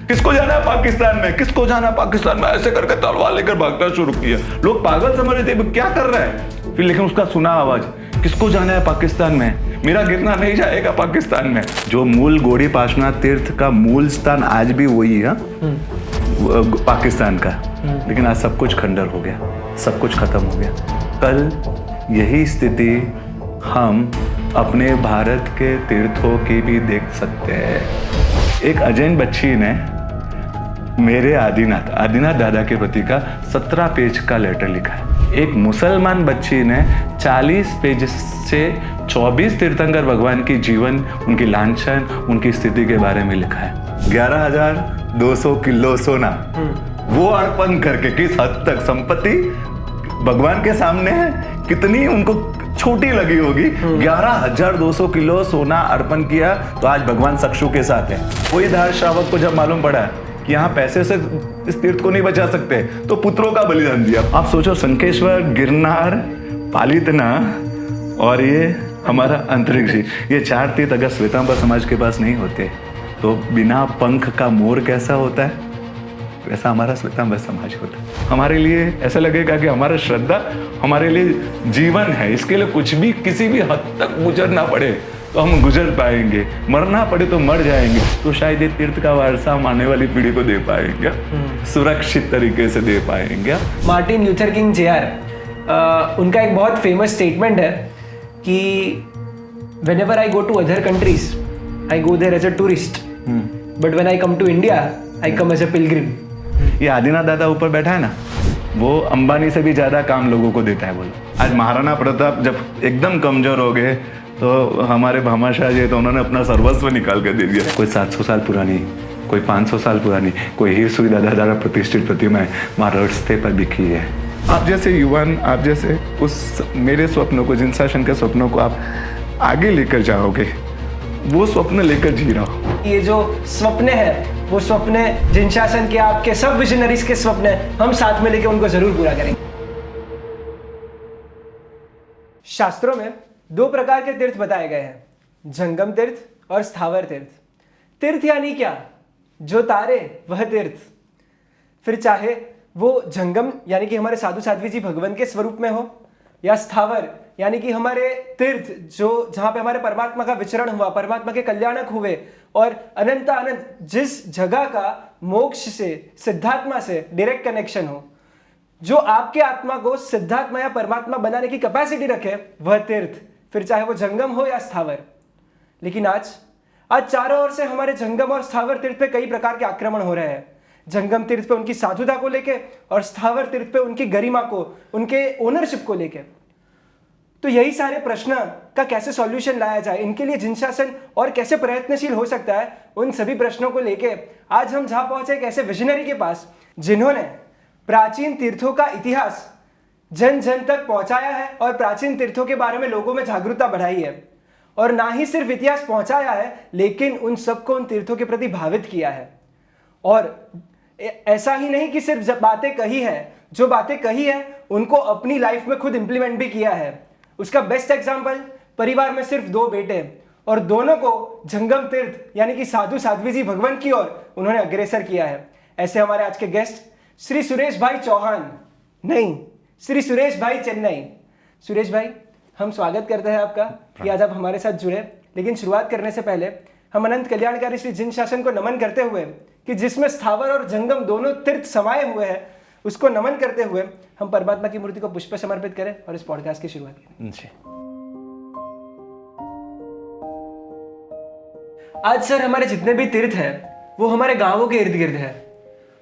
किसको जाना है पाकिस्तान में, किसको जाना है पाकिस्तान में, ऐसे करके तलवार लेकर भागना शुरू किया। लोग पागल समझ रहे थे क्या कर रहा है, फिर लेकिन उसका सुना आवाज, किसको जाना है पाकिस्तान में, मेरा गिरना नहीं जाएगा पाकिस्तान में। जो मूल गौड़ी पार्श्वनाथ तीर्थ का मूल स्थान आज भी वही है पाकिस्तान का, लेकिन आज सब कुछ खंडर हो गया, सब कुछ खत्म हो गया। कल यही स्थिति हम अपने भारत के तीर्थों की भी देख सकते हैं। एक अजैन बच्ची ने मेरे आदिनाथ दादा के प्रति का 17 पेज का लेटर लिखा है। एक मुसलमान बच्ची ने 40 पेज से 24 तीर्थंकर भगवान की जीवन, उनकी लांछन, उनकी स्थिति के बारे में लिखा है। 11,200 किलो सोना वो अर्पण करके किस हद तक संपत्ति भगवान के सामने है, कितनी उनको छोटी लगी होगी। 11,200 किलो सोना अर्पण किया, तो आज भगवान चक्षु के साथ है। कोई दास श्रावक को जब मालूम पड़ा कि यहाँ पैसे से इस तीर्थ को नहीं बचा सकते, तो पुत्रों का बलिदान दिया। आप सोचो, शंखेश्वर, गिरनार, पालितना और ये हमारा अंतरिक्ष, ये 4 तीर्थ अगर श्वेतांबर समाज के पास नहीं होते तो बिना पंख का मोर कैसा होता है, वैसा हमारा श्वेतांबर समाज होता है। हमारे लिए ऐसा लगेगा कि हमारा श्रद्धा हमारे लिए जीवन है, इसके लिए कुछ भी किसी भी हद तक गुजरना पड़े तो हम गुजर पाएंगे, मरना पड़े तो मर जाएंगे, तो शायद ये तीर्थ का वारसा हम आने वाली पीढ़ी को दे पाएंगे, सुरक्षित तरीके से दे पाएंगे। मार्टिन ल्यूथर किंग जूनियर, उनका एक बहुत फेमस स्टेटमेंट है कि whenever I go to other countries, I go there as a tourist, but when I come to India, I come as a pilgrim. ये आदिनाथ दादा ऊपर बैठा है ना, वो अंबानी से भी ज्यादा काम लोगों को देता है। बोलो, आज महाराणा प्रताप जब एकदम कमजोर हो गए तो हमारे भामाशाह जी, तो उन्होंने अपना सर्वस्व निकाल कर दे दिया। कोई 700 साल पुरानी, कोई 500 साल पुरानी, कोई हीर सुई दादा द्वारा प्रतिष्ठित प्रतिमाएं हमारे रास्ते पर बिखरी है। आप जैसे युवान, आप जैसे उस मेरे स्वप्नों को, जिन शासन के स्वप्नों को आप आगे लेकर जाओगे, वो स्वप्न लेकर जी रहा हूँ। ये जो स्वप्न है, वो स्वप्न जिन शासन के, आपके सब विजनरीज के स्वप्न है, हम साथ में लेके उनको जरूर पूरा करेंगे। शास्त्रों में 2 प्रकार के तीर्थ बताए गए हैं, जंगम तीर्थ और स्थावर तीर्थ। तीर्थ यानी क्या? जो तारे वह तीर्थ। फिर चाहे वो जंगम यानी कि हमारे साधु साध्वी जी भगवान के स्वरूप में हो, या स्थावर यानी कि हमारे तीर्थ जो जहां पे हमारे परमात्मा का विचरण हुआ, परमात्मा के कल्याणक हुए, और अनंत अनंत जिस जगह का मोक्ष से, सिद्धात्मा से डायरेक्ट कनेक्शन हो, जो आपके आत्मा को सिद्धात्मा या परमात्मा बनाने की कैपेसिटी रखे, वह तीर्थ। फिर चाहे वो जंगम हो या स्थावर। लेकिन आज चारों ओर से हमारे जंगम और स्थावर तीर्थ पे कई प्रकार के आक्रमण हो रहे हैं। जंगम तीर्थ पे उनकी साधुता को लेके, और स्थावर तीर्थ पे उनकी गरिमा को, उनके ओनरशिप को लेके। तो यही सारे प्रश्न का कैसे सॉल्यूशन लाया जाए, इनके लिए जिन शासन और कैसे प्रयत्नशील हो सकता है, उन सभी प्रश्नों को लेके आज हम जहां पहुंचे एक ऐसे विजनरी के पास, जिन्होंने प्राचीन तीर्थों का इतिहास जन जन तक पहुंचाया है और प्राचीन तीर्थों के बारे में लोगों में जागरूकता बढ़ाई है। और ना ही सिर्फ इतिहास पहुंचाया है, लेकिन उन सबको उन तीर्थों के प्रति भावित किया है। और ऐसा ही नहीं कि सिर्फ बातें कही है, जो बातें कही है उनको अपनी लाइफ में खुद इंप्लीमेंट भी किया है। उसका बेस्ट एग्जाम्पल, परिवार में सिर्फ 2 बेटे, और दोनों को जंगम तीर्थ यानी कि साधु साध्वी जी भगवान की ओर उन्होंने अग्रसर किया है। ऐसे हमारे आज के गेस्ट श्री सुरेश भाई चौहान, नहीं, श्री सुरेश भाई चेन्नई। सुरेश भाई, हम स्वागत करते हैं आपका कि आज आप हमारे साथ जुड़े। लेकिन शुरुआत करने से पहले हम अनंत कल्याणकारी श्री जिन शासन को नमन करते हुए, कि जिसमें स्थावर और जंगम दोनों तीर्थ समाये हुए हैं, उसको नमन करते हुए हम परमात्मा की मूर्ति को पुष्प समर्पित करें और इस पॉडकास्ट की शुरुआत करें। जी। आज सर हमारे जितने भी तीर्थ हैं वो हमारे गांवों के इर्द गिर्द है,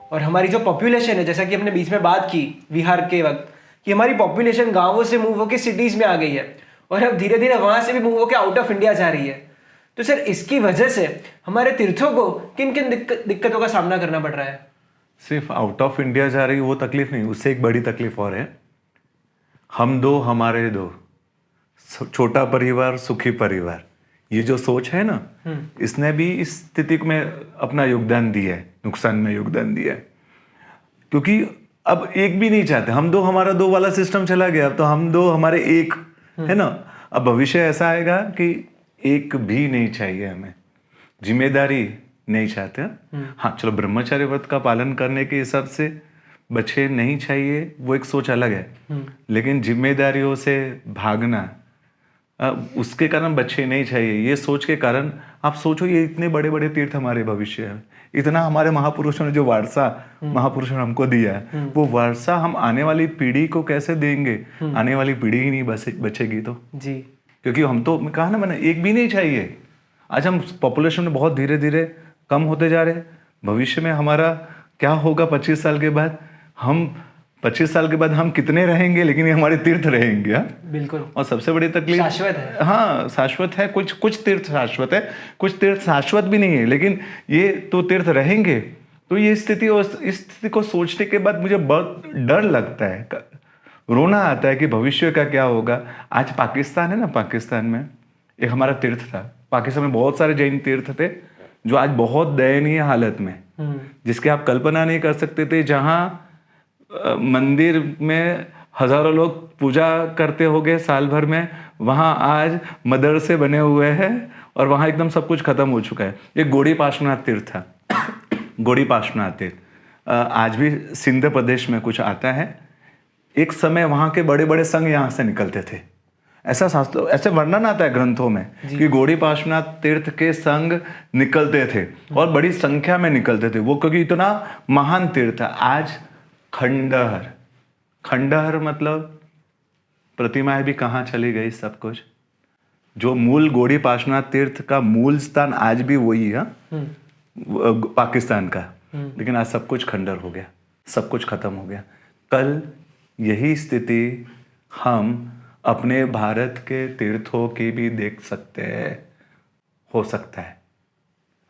और हमारी जो पॉपुलेशन है, जैसा कि हमने बीच में बात की विहार के वक्त, कि हमारी पॉपुलेशन गांवों से मूव होकर सिटीज में आ गई है, और अब धीरे धीरे वहां से भी मूव होकर आउट ऑफ इंडिया जा रही है। तो सर इसकी वजह से हमारे तीर्थों को किन किन दिक्कतों का सामना करना पड़ रहा है? सिर्फ आउट ऑफ इंडिया जा रही वो तकलीफ नहीं, उससे एक बड़ी तकलीफ और है। हम 2 हमारे 2, छोटा परिवार सुखी परिवार, ये जो सोच है ना, इसने भी इस स्थिति में अपना योगदान दिया है, नुकसान में योगदान दिया है। क्योंकि अब एक भी नहीं चाहते, हम 2 हमारा 2 वाला सिस्टम चला गया, अब तो हम 2 हमारे 1 है ना। अब भविष्य ऐसा आएगा कि एक भी नहीं चाहिए हमें। जिम्मेदारी नहीं चाहते हैं। हाँ चलो, ब्रह्मचर्य व्रत का पालन करने के हिसाब से बच्चे नहीं चाहिए, वो एक सोच अलग है। लेकिन जिम्मेदारियों से भागना, उसके कारण बच्चे नहीं चाहिए, ये सोच के कारण आप सोचो, ये इतने बड़े बड़े तीर्थ हमारे भविष्य है, इतना हमारे महापुरुषों ने जो वारसा महापुरुषों ने हमको दिया है, वो वारसा हम आने वाली पीढ़ी को कैसे देंगे? आने वाली पीढ़ी ही नहीं बचेगी तो जी, क्योंकि हम तो कहा ना मैंने, एक भी नहीं चाहिए। आज हम पॉपुलेशन में बहुत धीरे धीरे कम होते जा रहे हैं। भविष्य में हमारा क्या होगा 25 साल के बाद? हम 25 साल के बाद हम कितने रहेंगे, लेकिन ये हमारे तीर्थ रहेंगे। हाँ बिल्कुल। और सबसे बड़ी तकलीफ शाश्वत है। हाँ शाश्वत है, कुछ तीर्थ शाश्वत है, कुछ तीर्थ शाश्वत भी नहीं है, लेकिन ये तो तीर्थ रहेंगे। तो ये स्थिति, और इस स्थिति को सोचने के बाद मुझे बहुत डर लगता है, रोना आता है कि भविष्य का क्या होगा। आज पाकिस्तान है ना, पाकिस्तान में एक हमारा तीर्थ था। पाकिस्तान में बहुत सारे जैन तीर्थ थे जो आज बहुत दयनीय हालत में, जिसके आप कल्पना नहीं कर सकते थे। जहाँ मंदिर में हजारों लोग पूजा करते होंगे साल भर में, वहाँ आज मदरसे बने हुए हैं और वहाँ एकदम सब कुछ खत्म हो चुका है। ये गौड़ी पार्श्वनाथ तीर्थ था, गौड़ी पार्श्वनाथ तीर्थ आज भी सिंध प्रदेश में कुछ आता है। एक समय वहाँ के बड़े बड़े संघ यहाँ से निकलते थे, ऐसा शास्त्र, ऐसे वर्णन आता है ग्रंथों में कि गौड़ी पार्श्वनाथ तीर्थ के संघ निकलते थे और बड़ी संख्या में निकलते थे वो, क्योंकि इतना महान तीर्थ है। आज खंडहर, खंडहर मतलब प्रतिमाएं भी कहाँ चली गई, सब कुछ। जो मूल गौड़ी पार्श्वनाथ तीर्थ का मूल स्थान आज भी वही है, पाकिस्तान का, लेकिन आज सब कुछ खंडहर हो गया, सब कुछ खत्म हो गया। कल यही स्थिति हम अपने भारत के तीर्थों की भी देख सकते हैं, हो सकता है।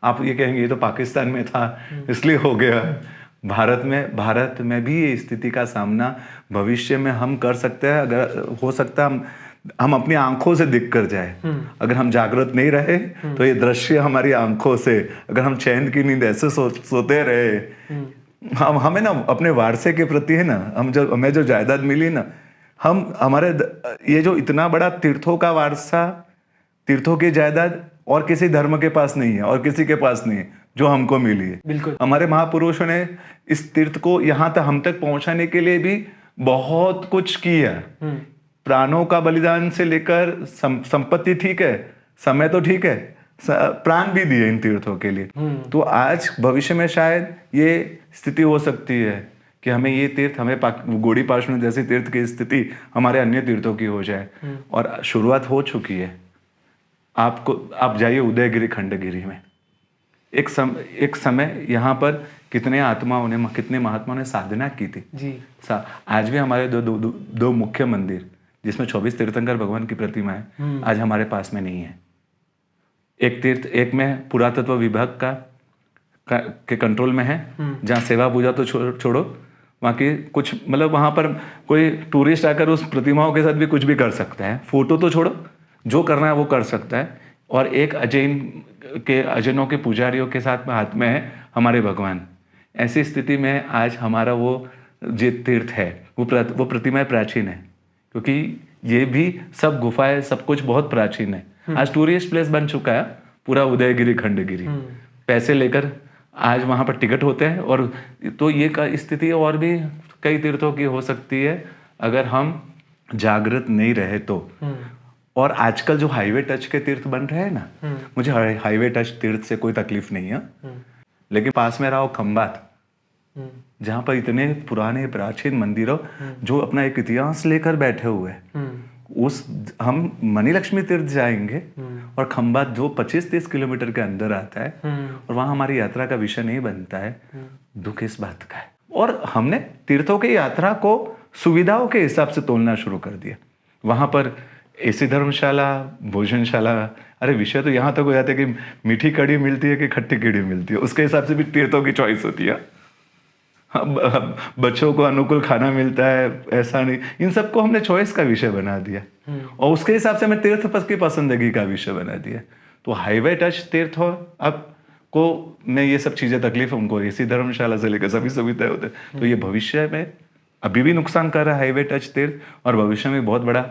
आप ये कहेंगे ये तो पाकिस्तान में था इसलिए हो गया। भारत में भी ये स्थिति का सामना भविष्य में हम कर सकते हैं। अगर हो सकता है हम अपनी आंखों से दिख कर जाए, अगर हम जागृत नहीं रहे तो ये दृश्य हमारी आंखों से, अगर हम चैन की नींद ऐसे सोते रहे, हमें ना अपने वारसे के प्रति है ना, हमें जो जायदाद मिली ना, हमारे ये जो इतना बड़ा तीर्थों का वारसा, तीर्थों की जायदाद और किसी धर्म के पास नहीं है और किसी के पास नहीं है जो हमको मिली है। बिल्कुल। हमारे महापुरुषों ने इस तीर्थ को यहाँ तक हम तक पहुंचाने के लिए भी बहुत कुछ किया। प्राणों का बलिदान से लेकर संपत्ति ठीक है, समय तो ठीक है, प्राण भी दिए इन तीर्थों के लिए। तो आज भविष्य में शायद ये स्थिति हो सकती है कि हमें ये तीर्थ, हमें गौड़ी पार्श्वनाथ जैसे तीर्थ की स्थिति हमारे अन्य तीर्थों की हो जाए, और शुरुआत हो चुकी है। आप जाइए उदयगिरी खंडगिरी में, एक समय यहाँ पर कितने आत्माओं ने, कितने महात्माओं ने साधना की थी जी। आज भी हमारे दो मुख्य मंदिर जिसमें 24 तीर्थंकर भगवान की प्रतिमा है, आज हमारे पास में नहीं है। एक में पुरातत्व विभाग के कंट्रोल में है, जहाँ सेवा पूजा तो छोड़ो, वहाँ की कुछ मतलब वहाँ पर कोई टूरिस्ट आकर उस प्रतिमाओं के साथ भी कुछ भी कर सकता है, फोटो तो छोड़ो, जो करना है वो कर सकता है। और एक अजैनों के पुजारियों के साथ में हाथ में है हमारे भगवान। ऐसी स्थिति में आज हमारा वो जो तीर्थ है वो प्रतिमाएं प्राचीन है, क्योंकि ये भी सब गुफाएं, सब कुछ बहुत प्राचीन है। आज टूरिस्ट प्लेस बन चुका है पूरा उदयगिरी खंडगिरी। पैसे लेकर आज वहाँ पर टिकट होते हैं, और तो ये स्थिति और भी कई तीर्थों की हो सकती है अगर हम जागृत नहीं रहे तो। और आजकल जो हाईवे टच के तीर्थ बन रहे हैं ना, मुझे हाईवे टच तीर्थ से कोई तकलीफ नहीं है, लेकिन पास में रहा खंबात, जहाँ पर इतने पुराने प्राचीन मंदिरों जो अपना एक इतिहास लेकर बैठे हुए हैं, हम मनी लक्ष्मी तीर्थ जाएंगे और खंबात जो 25-30 किलोमीटर के अंदर आता है, और वहां हमारी यात्रा का विषय नहीं बनता है। दुख इस बात का है। और हमने तीर्थों की यात्रा को सुविधाओं के हिसाब से तोलना शुरू कर दिया। वहां पर ऐसी धर्मशाला, भोजनशाला, अरे विषय तो यहाँ तक हो जाता है कि मीठी कड़ी मिलती है कि खट्टी कड़ी मिलती है, उसके हिसाब से भी तीर्थों की चॉइस होती है। बच्चों को अनुकूल खाना मिलता है, ऐसा नहीं, इन सबको हमने चॉइस का विषय बना दिया, और उसके हिसाब से हमें तीर्थ की पसंदगी का विषय बना दिया। तो हाईवे टच तीर्थ हो, अब को में ये सब चीजें तकलीफ है उनको, ऐसी धर्मशाला से लेकर सभी सुविधाएं होते हैं। तो ये भविष्य में अभी भी नुकसान कर रहा है हाईवे टच तीर्थ, और भविष्य में बहुत बड़ा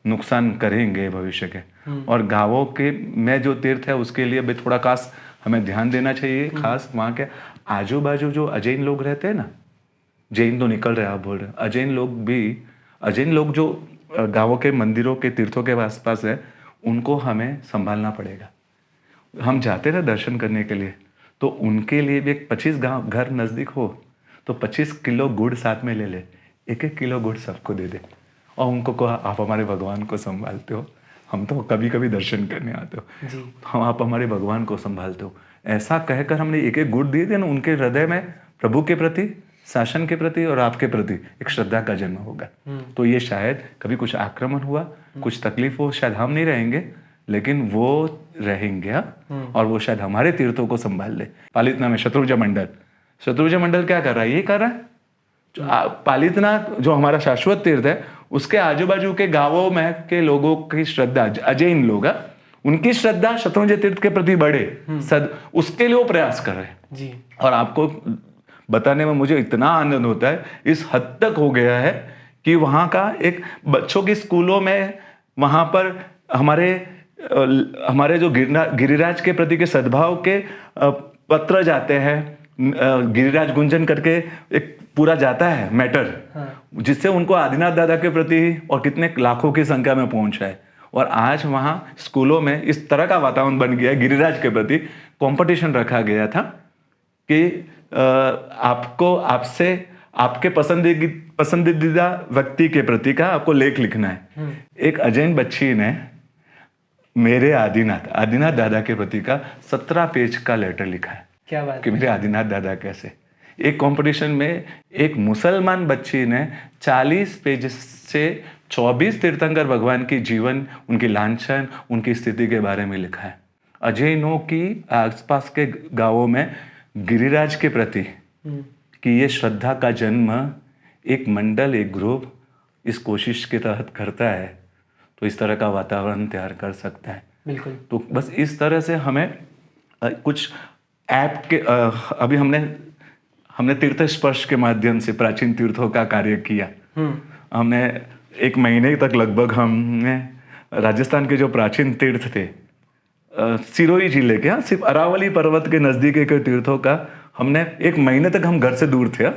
नुकसान करेंगे भविष्य के। और गांवों के में जो तीर्थ है उसके लिए भी थोड़ा खास हमें ध्यान देना चाहिए, खास वहाँ के आजू बाजू जो अजैन लोग रहते हैं ना, जैन तो निकल रहे हैं आप बोल रहे हैं, अजैन लोग जो गांवों के मंदिरों के तीर्थों के आसपास है, उनको हमें संभालना पड़ेगा। हम जाते हैं ना दर्शन करने के लिए, तो उनके लिए भी एक 25 गांव घर नज़दीक हो तो 25 किलो गुड़ साथ में ले ले, 1-1 किलो गुड़ सबको दे दे और उनको कहो आप हमारे भगवान को संभालते हो, हम तो कभी कभी दर्शन करने आते हो जी। हम, आप हमारे भगवान को संभालते हो, ऐसा कहकर हमने 1-1 गुड़ दिए थे ना, उनके हृदय में प्रभु के प्रति, शासन के प्रति और आपके प्रति एक श्रद्धा का जन्म होगा। तो ये शायद कभी कुछ आक्रमण हुआ, कुछ तकलीफ हो, शायद हम नहीं रहेंगे लेकिन वो रहेंगे, और वो शायद हमारे तीर्थों को संभाल ले। पालितना में शत्रुंजय मंडल क्या कर रहा है, ये कर रहा है। पालितना जो हमारा शाश्वत तीर्थ है, उसके आजू बाजू के गांवों में के लोगों की श्रद्धा, अजैन लोग, उनकी श्रद्धा शत्रुंजय तीर्थ के प्रति बढ़े, उसके लिए वो प्रयास कर रहे हैं जी। और आपको बताने में मुझे इतना आनंद होता है, इस हद तक हो गया है कि वहाँ का एक बच्चों की स्कूलों में वहाँ पर हमारे जो गिरिराज के प्रति के सद्भाव के पत्र जाते हैं, गिरिराज गुंजन करके एक पूरा जाता है मैटर, जिससे उनको आदिनाथ दादा के प्रति और कितने लाखों की संख्या में पहुंचा है। और आज वहाँ स्कूलों में इस तरह का वातावरण बन गया है, गिरिराज के प्रति कंपटीशन रखा गया था कि आपको आपसे आपके पसंदीदा व्यक्ति के प्रति का आपको लेख लिखना है। एक अजैन बच्ची ने मेरे आदिनाथ दादा के प्रति का 17 पेज का लेटर लिखा है। क्या बात कि मेरे आदिनाथ दादा कैसे। एक कंपटीशन में एक मुसलमान बच्ची ने 40 पेज से 24 तीर्थंकर भगवान की जीवन, उनकी लांछन, उनकी स्थिति के बारे में लिखा है। अजैनों की आसपास के गांवों में गिरिराज के प्रति कि ये श्रद्धा का जन्म एक मंडल, एक ग्रुप इस कोशिश के तहत करता है, तो इस तरह का वातावरण तैयार कर सकता है। बिल्कुल। तो बस इस तरह से हमें कुछ ऐप के अभी हमने तीर्थ स्पर्श के माध्यम से प्राचीन तीर्थों का कार्य किया। हमने 1 महीने तक लगभग हमने राजस्थान के जो प्राचीन तीर्थ थे, सिरोही जिले के, सिर्फ अरावली पर्वत के नज़दीक के तीर्थों का हमने 1 महीने तक, हम घर से दूर थे,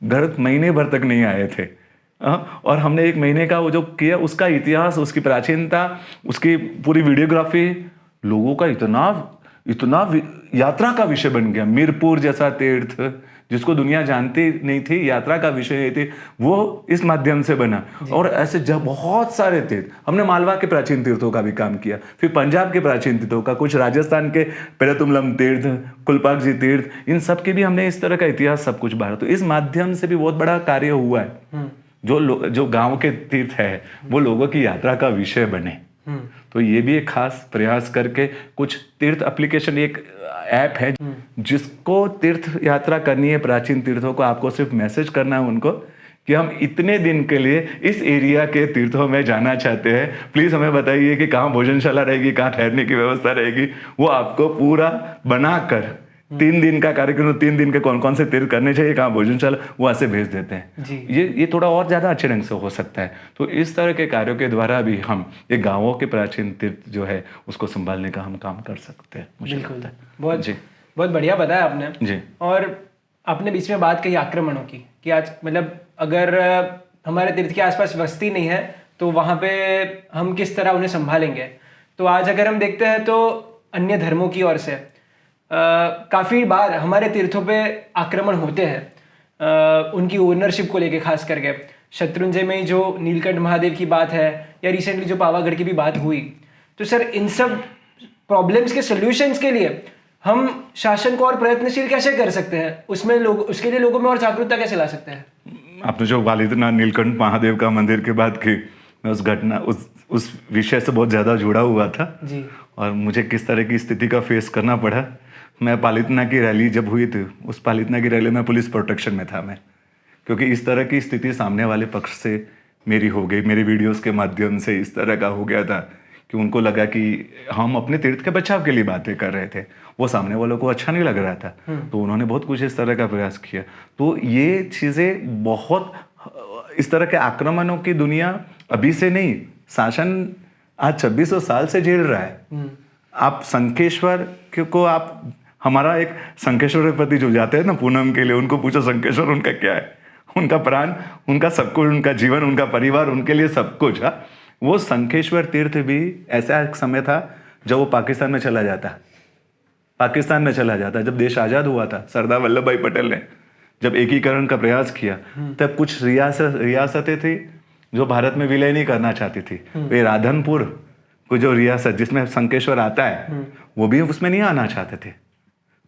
घर महीने भर तक नहीं आए थे, और हमने 1 महीने का वो जो किया, उसका इतिहास, उसकी प्राचीनता, उसकी पूरी वीडियोग्राफी लोगों का इतना यात्रा का विषय बन गया। मीरपुर जैसा तीर्थ जिसको दुनिया जानती नहीं थी, यात्रा का विषय नहीं थी, वो इस माध्यम से बना। और ऐसे जब बहुत सारे तीर्थ, हमने मालवा के प्राचीन तीर्थों का भी काम किया, फिर पंजाब के प्राचीन तीर्थों का, कुछ राजस्थान के पेरातुमलम तीर्थ, कुलपाक जी तीर्थ, इन सब के भी हमने इस तरह का इतिहास सब कुछ बांटा। तो इस माध्यम से भी बहुत बड़ा कार्य हुआ है। जो गांव के तीर्थ है वो लोगों की यात्रा का विषय बने। तो ये भी एक खास प्रयास करके कुछ तीर्थ एप्लीकेशन, एक ऐप है जिसको तीर्थ यात्रा करनी है प्राचीन तीर्थों को, आपको सिर्फ मैसेज करना है उनको कि हम इतने दिन के लिए इस एरिया के तीर्थों में जाना चाहते हैं, प्लीज हमें बताइए कि कहाँ भोजनशाला रहेगी, कहाँ ठहरने की व्यवस्था रहेगी। वो आपको पूरा बनाकर 3 दिन का कार्यक्रम, 3 दिन के कौन कौन से तीर्थ करने चाहिए, कहाँ भोजनशाला, वो ऐसे भेज देते हैं जी। ये थोड़ा और ज्यादा अच्छे ढंग से हो सकता है। तो इस तरह के कार्यों के द्वारा भी हम ये गांवों के प्राचीन तीर्थ जो है उसको संभालने का हम काम कर सकते हैं, मुझे लगता है। बहुत बढ़िया बताया आपने जी। और आपने बीच में बात कही आक्रमणों की कि आज मतलब अगर हमारे तीर्थ के आसपास बस्ती नहीं है तो वहाँ पे हम किस तरह उन्हें संभालेंगे। तो आज अगर हम देखते हैं तो अन्य धर्मों की ओर से काफ़ी बार हमारे तीर्थों पे आक्रमण होते हैं, उनकी ओनरशिप को लेके खास करके। शत्रुंजय में जो नीलकंठ महादेव की बात है या रिसेंटली जो पावागढ़ की भी बात हुई, तो सर इन सब प्रॉब्लम्स के सॉल्यूशंस के लिए हम शासन को और प्रयत्नशील कैसे कर सकते हैं, उसके लिए लोगों में और जागरूकता कैसे ला सकते हैं? आपने जो वालिदनाथ नीलकंठ महादेव का मंदिर की बात की, मैं उस घटना उस विषय से बहुत ज़्यादा जुड़ा हुआ था जी। और मुझे किस तरह की स्थिति का फेस करना पड़ा। मैं पालितना की रैली जब हुई थी, उस पालितना की रैली में पुलिस प्रोटेक्शन में था मैं, क्योंकि इस तरह की स्थिति सामने वाले पक्ष से मेरी हो गई, मेरे वीडियोस के माध्यम से इस तरह का हो गया था कि उनको लगा कि हम अपने तीर्थ के बचाव के लिए बातें कर रहे थे, वो सामने वालों को अच्छा नहीं लग रहा था। तो उन्होंने बहुत कुछ इस तरह का प्रयास किया। तो ये चीज़ें बहुत, इस तरह के आक्रमणों की दुनिया अभी से नहीं, शासन आज 2600 साल से झेल रहा है। आप शंखेश्वर को आप हमारा एक शंखेश्वर पति जो जाते हैं ना पूनम के लिए, उनको पूछो शंखेश्वर उनका क्या है, उनका प्राण, उनका सब कुछ, उनका जीवन, उनका परिवार, उनके लिए सब कुछ। हाँ, वो शंखेश्वर तीर्थ भी ऐसा एक समय था जब वो पाकिस्तान में चला जाता, पाकिस्तान में चला जाता। जब देश आज़ाद हुआ था, सरदार वल्लभ भाई पटेल ने जब एकीकरण का प्रयास किया, तब कुछ रियासतें थी जो भारत में विलय नहीं करना चाहती थी। वे राधनपुर को जो रियासत जिसमें शंखेश्वर आता है, वो भी उसमें नहीं आना चाहते थे।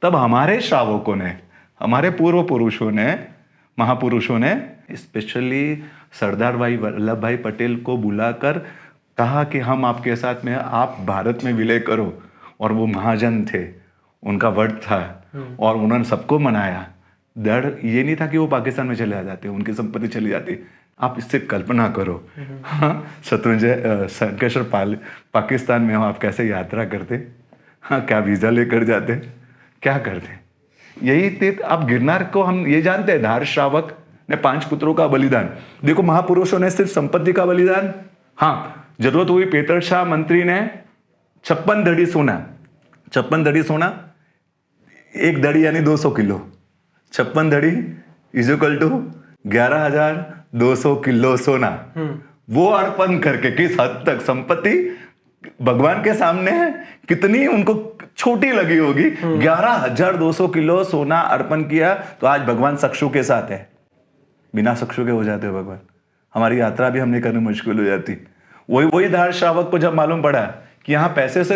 तब हमारे श्रावकों ने, हमारे पूर्व पुरुषों ने, महापुरुषों ने स्पेशली सरदार भाई वल्लभ भाई पटेल को बुलाकर कहा कि हम आपके साथ में, आप भारत में विलय करो। और वो महाजन थे, उनका वर्ड था और उन्होंने सबको मनाया। डर ये नहीं था कि वो पाकिस्तान में चले जाते, उनकी संपत्ति चली जाती। आप इससे कल्पना करो, हाँ, शत्रुंजय शंखेश्वर पाकिस्तान में हो, आप कैसे यात्रा करते, हाँ, क्या वीज़ा लेकर जाते, क्या करते। यही तीर्थ आप गिरनार को हम ये जानते हैं, धार श्रावक ने 5 पुत्रों का बलिदान। देखो, महापुरुषों ने सिर्फ संपत्ति का बलिदान, हाँ, जरूरत हुई पेतर शाह मंत्री ने 56 धड़ी सोना, 56 धड़ी सोना, 1 धड़ी यानी 200 किलो, 56 धड़ी इज इक्वल टू 11,200 किलो सोना, वो अर्पण करके। किस हद तक संपत्ति भगवान के सामने है, कितनी उनको छोटी लगी होगी, 11,200 किलो सोना अर्पण किया। तो आज भगवान चक्षु के साथ है, बिना चक्षु के हो जाते हो भगवान, हमारी यात्रा भी हमने करनी मुश्किल हो जाती। वही धार श्रावक को जब मालूम पड़ा कि यहाँ पैसे से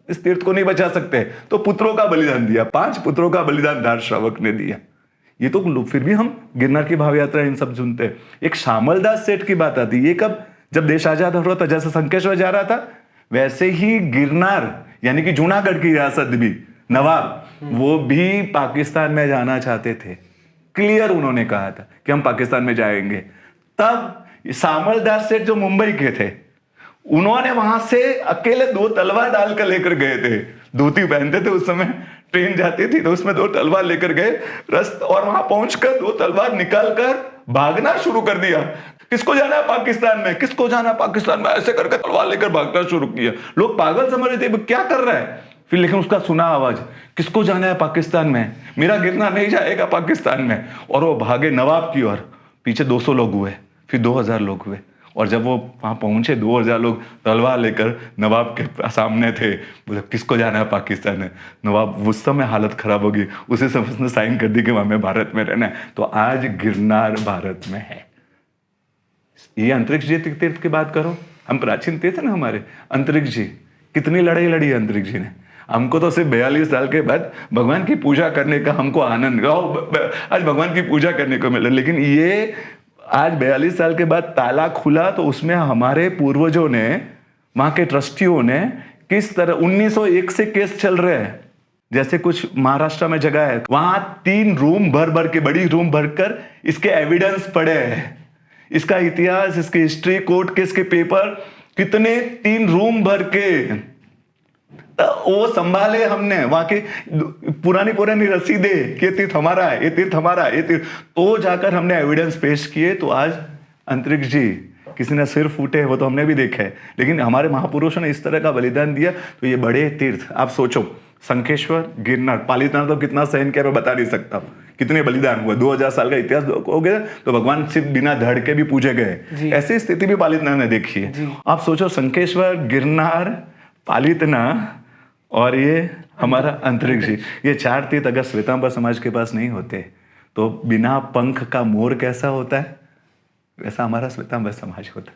इस तीर्थ को नहीं बचा सकते, तो पुत्रों का बलिदान दिया, 5 पुत्रों का बलिदान धार श्रावक ने दिया। ये तो फिर भी हम गिरनार की भाव यात्रा इन सब सुनते। एक शामलदास सेठ की बात आती, ये कब, जब देश आजाद हो रहा था, जैसे शंखेश्वर जा रहा था, वैसे ही गिरनार यानी कि जूनागढ़ की रियासत भी, नवाब, वो भी पाकिस्तान में जाना चाहते थे। क्लियर उन्होंने कहा था कि हम पाकिस्तान में जाएंगे। तब शामलदास सेठ जो मुंबई के थे, उन्होंने वहां से अकेले 2 तलवार डालकर लेकर गए थे। धोती पहनते थे उस समय, ट्रेन जाती थी तो उसमें 2 तलवार लेकर गए और वहां पहुंचकर 2 तलवार निकालकर भागना शुरू कर दिया। किसको जाना है पाकिस्तान में, किसको जाना है पाकिस्तान में, ऐसे करके तलवार लेकर भागना शुरू किया। लोग पागल समझ रहे थे क्या कर रहा है। फिर लेकिन उसका सुना आवाज, किसको जाना है पाकिस्तान में, मेरा गिरना नहीं जाएगा पाकिस्तान में। और वो भागे नवाब की ओर। पीछे 200 लोग हुए, फिर 2000 लोग हुए। और जब वो वहाँ पहुँचे, 2000 लोग तलवार लेकर नवाब के सामने थे। बोले किसको जाना है पाकिस्तान में। नवाब उस समय हालत खराब होगी, उसी समय उसने साइन कर दी कि हमें भारत में रहना है। तो आज गिरनार भारत में है। ये अंतरिक्ष जी तीर्थ की बात करो, हम प्राचीन तीर्थ ना हमारे अंतरिक्ष जी, कितनी लड़ाई लड़ी है अंतरिक्ष जी ने। हमको तो सिर्फ 42 साल के बाद भगवान की पूजा करने का हमको आनंद, आज भगवान की पूजा करने को मिला। लेकिन ये आज 42 साल के बाद ताला खुला, तो उसमें हमारे पूर्वजों ने, वहां के ट्रस्टियों ने किस तरह 1901 से केस चल रहे हैं। जैसे कुछ महाराष्ट्र में जगह है, वहां 3 रूम भर के, बड़ी रूम भरकर इसके एविडेंस पड़े हैं, इसका इतिहास, इसकी हिस्ट्री, कोर्ट केस के पेपर, कितने 3 रूम भर के वो संभाले हमने। वहां की पुरानी रसीदें कि ये तीर्थ हमारा है, ये तीर्थ हमारा है, ये तीर्थ, तो जाकर हमने एविडेंस पेश किए। तो आज अंतरिक्ष जी, किसी ने सिर फूटे वो तो हमने भी देखा है, लेकिन हमारे महापुरुषों ने इस तरह का बलिदान दिया। तो ये बड़े तीर्थ, आप सोचो, शंखेश्वर, गिरनार, पालीताना तो कितना सहन किया मैं बता नहीं सकता, कितने बलिदान हुए। 2000 साल का इतिहास हो गया, तो भगवान सिर्फ बिना धड़ के भी पूजे गए। ऐसी स्थिति भी पालीताना ने देखी है। आप सोचो, शंखेश्वर, गिरनार, पालीताना और ये हमारा अंतरिक्ष, ये 4 तीर्थ अगर श्वेतांबर समाज के पास नहीं होते तो बिना पंख का मोर कैसा होता है, वैसा हमारा श्वेतांबर समाज होता।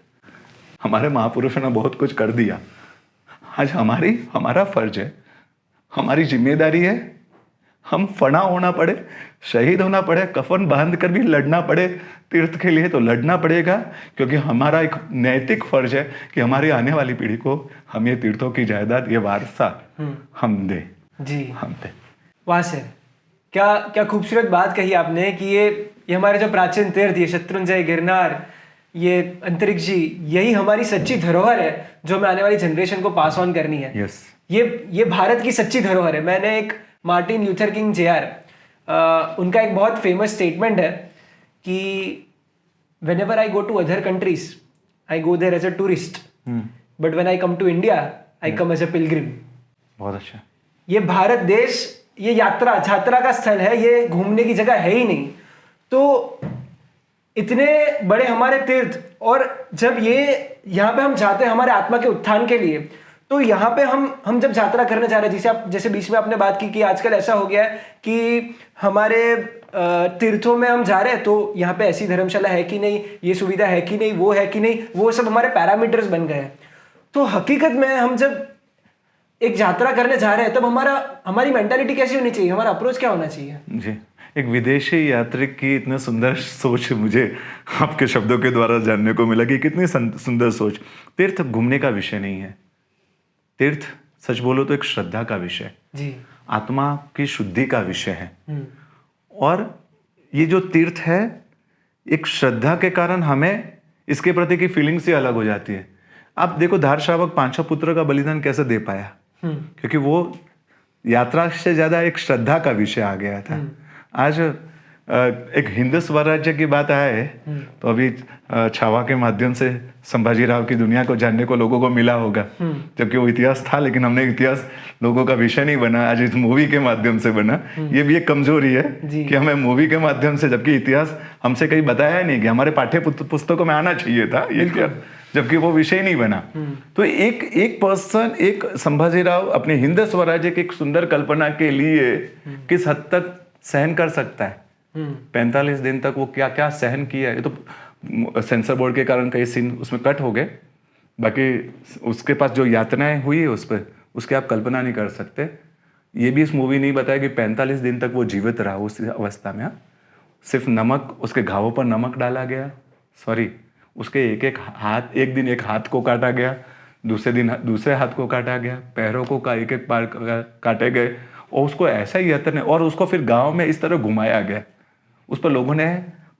हमारे महापुरुषों ने बहुत कुछ कर दिया। आज हमारा फर्ज है, हमारी जिम्मेदारी है, हम फना होना पड़े, शहीद होना पड़े, कफन बांध कर भी लड़ना पड़े तीर्थ के लिए, तो लड़ना पड़ेगा। क्योंकि हमारा एक नैतिक फर्ज है कि हमारी आने वाली पीढ़ी को हम ये तीर्थों की जायदाद, ये वारसा हम दे जी, हम दे। वाह सर, क्या खूबसूरत बात कही आपने कि ये हमारे जो प्राचीन तीर्थ, ये शत्रुंजय, गिरनार, ये अंतरिक्ष जी, यही हमारी सच्ची धरोहर है जो हमें आने वाली जनरेशन को पास ऑन करनी है। यस, ये भारत की सच्ची धरोहर है। मैंने एक मार्टिन ल्यूथर किंग JR, उनका एक बहुत फेमस स्टेटमेंट है कि whenever I go to other countries, I go there as a tourist, but when I come to India, I come as a pilgrim. बहुत अच्छा। ये भारत देश ये यात्रा का स्थल है, ये घूमने की जगह है ही नहीं। तो इतने बड़े हमारे तीर्थ, और जब यहाँ पे हम जाते हैं हमारे आत्मा के उत्थान के लिए, तो यहाँ पे हम जब यात्रा करने जा रहे हैं, जैसे बीच में आपने बात की कि आजकल ऐसा हो गया है कि हमारे तीर्थों में हम जा रहे हैं तो यहाँ पे ऐसी धर्मशाला है कि नहीं, ये सुविधा है कि नहीं, वो है कि नहीं, वो सब हमारे पैरामीटर्स बन गए हैं। तो हकीकत में हम जब एक यात्रा करने जा रहे हैं तब हमारी मेंटालिटी कैसी होनी चाहिए, हमारा अप्रोच क्या होना चाहिए? जी, एक विदेशी यात्रिक की इतनी सुंदर सोच मुझे आपके शब्दों के द्वारा जानने को मिला कि कितनी सुंदर सोच। तीर्थ घूमने का विषय नहीं है, तीर्थ सच बोलो तो एक श्रद्धा का विषय, जी, आत्मा की शुद्धि का विषय है। और ये जो तीर्थ है, एक श्रद्धा के कारण हमें इसके प्रति की फीलिंग्स ही अलग हो जाती है। आप देखो धार श्रावक पांचों पुत्र का बलिदान कैसे दे पाया, क्योंकि वो यात्रा से ज्यादा एक श्रद्धा का विषय आ गया था। आज एक हिंदू स्वराज्य की बात आए तो अभी छावा के माध्यम से संभाजी राव की दुनिया को जानने को लोगों को मिला होगा, जबकि वो इतिहास था, लेकिन हमने इतिहास लोगों का विषय नहीं बना, आज इस मूवी के माध्यम से बना। ये भी एक कमजोरी है कि हमें मूवी के माध्यम से, जबकि इतिहास हमसे कहीं बताया नहीं कि हमारे पाठ्य पुस्तकों में आना चाहिए था ये इतिहास, जबकि वो विषय नहीं बना। तो एक पर्सन, एक संभाजी राव अपने हिंद स्वराज्य की एक सुंदर कल्पना के लिए किस हद तक सहन कर सकता है। 45 दिन तक वो क्या क्या सहन किया। ये तो सेंसर बोर्ड के कारण कई सीन उसमें कट हो गए, बाकी उसके पास जो यातनाएं हुई है उस पर उसकी आप कल्पना नहीं कर सकते। ये भी इस मूवी नहीं बताया कि 45 दिन तक वो जीवित रहा उस अवस्था में। सिर्फ नमक, उसके घावों पर नमक डाला गया, उसके एक दिन एक हाथ को काटा गया, दूसरे दिन दूसरे हाथ को काटा गया, पैरों को एक एक बार काटे गए, और उसको ऐसा ही यत्न, और उसको फिर गांव में इस तरह घुमाया गया, उस पर लोगों ने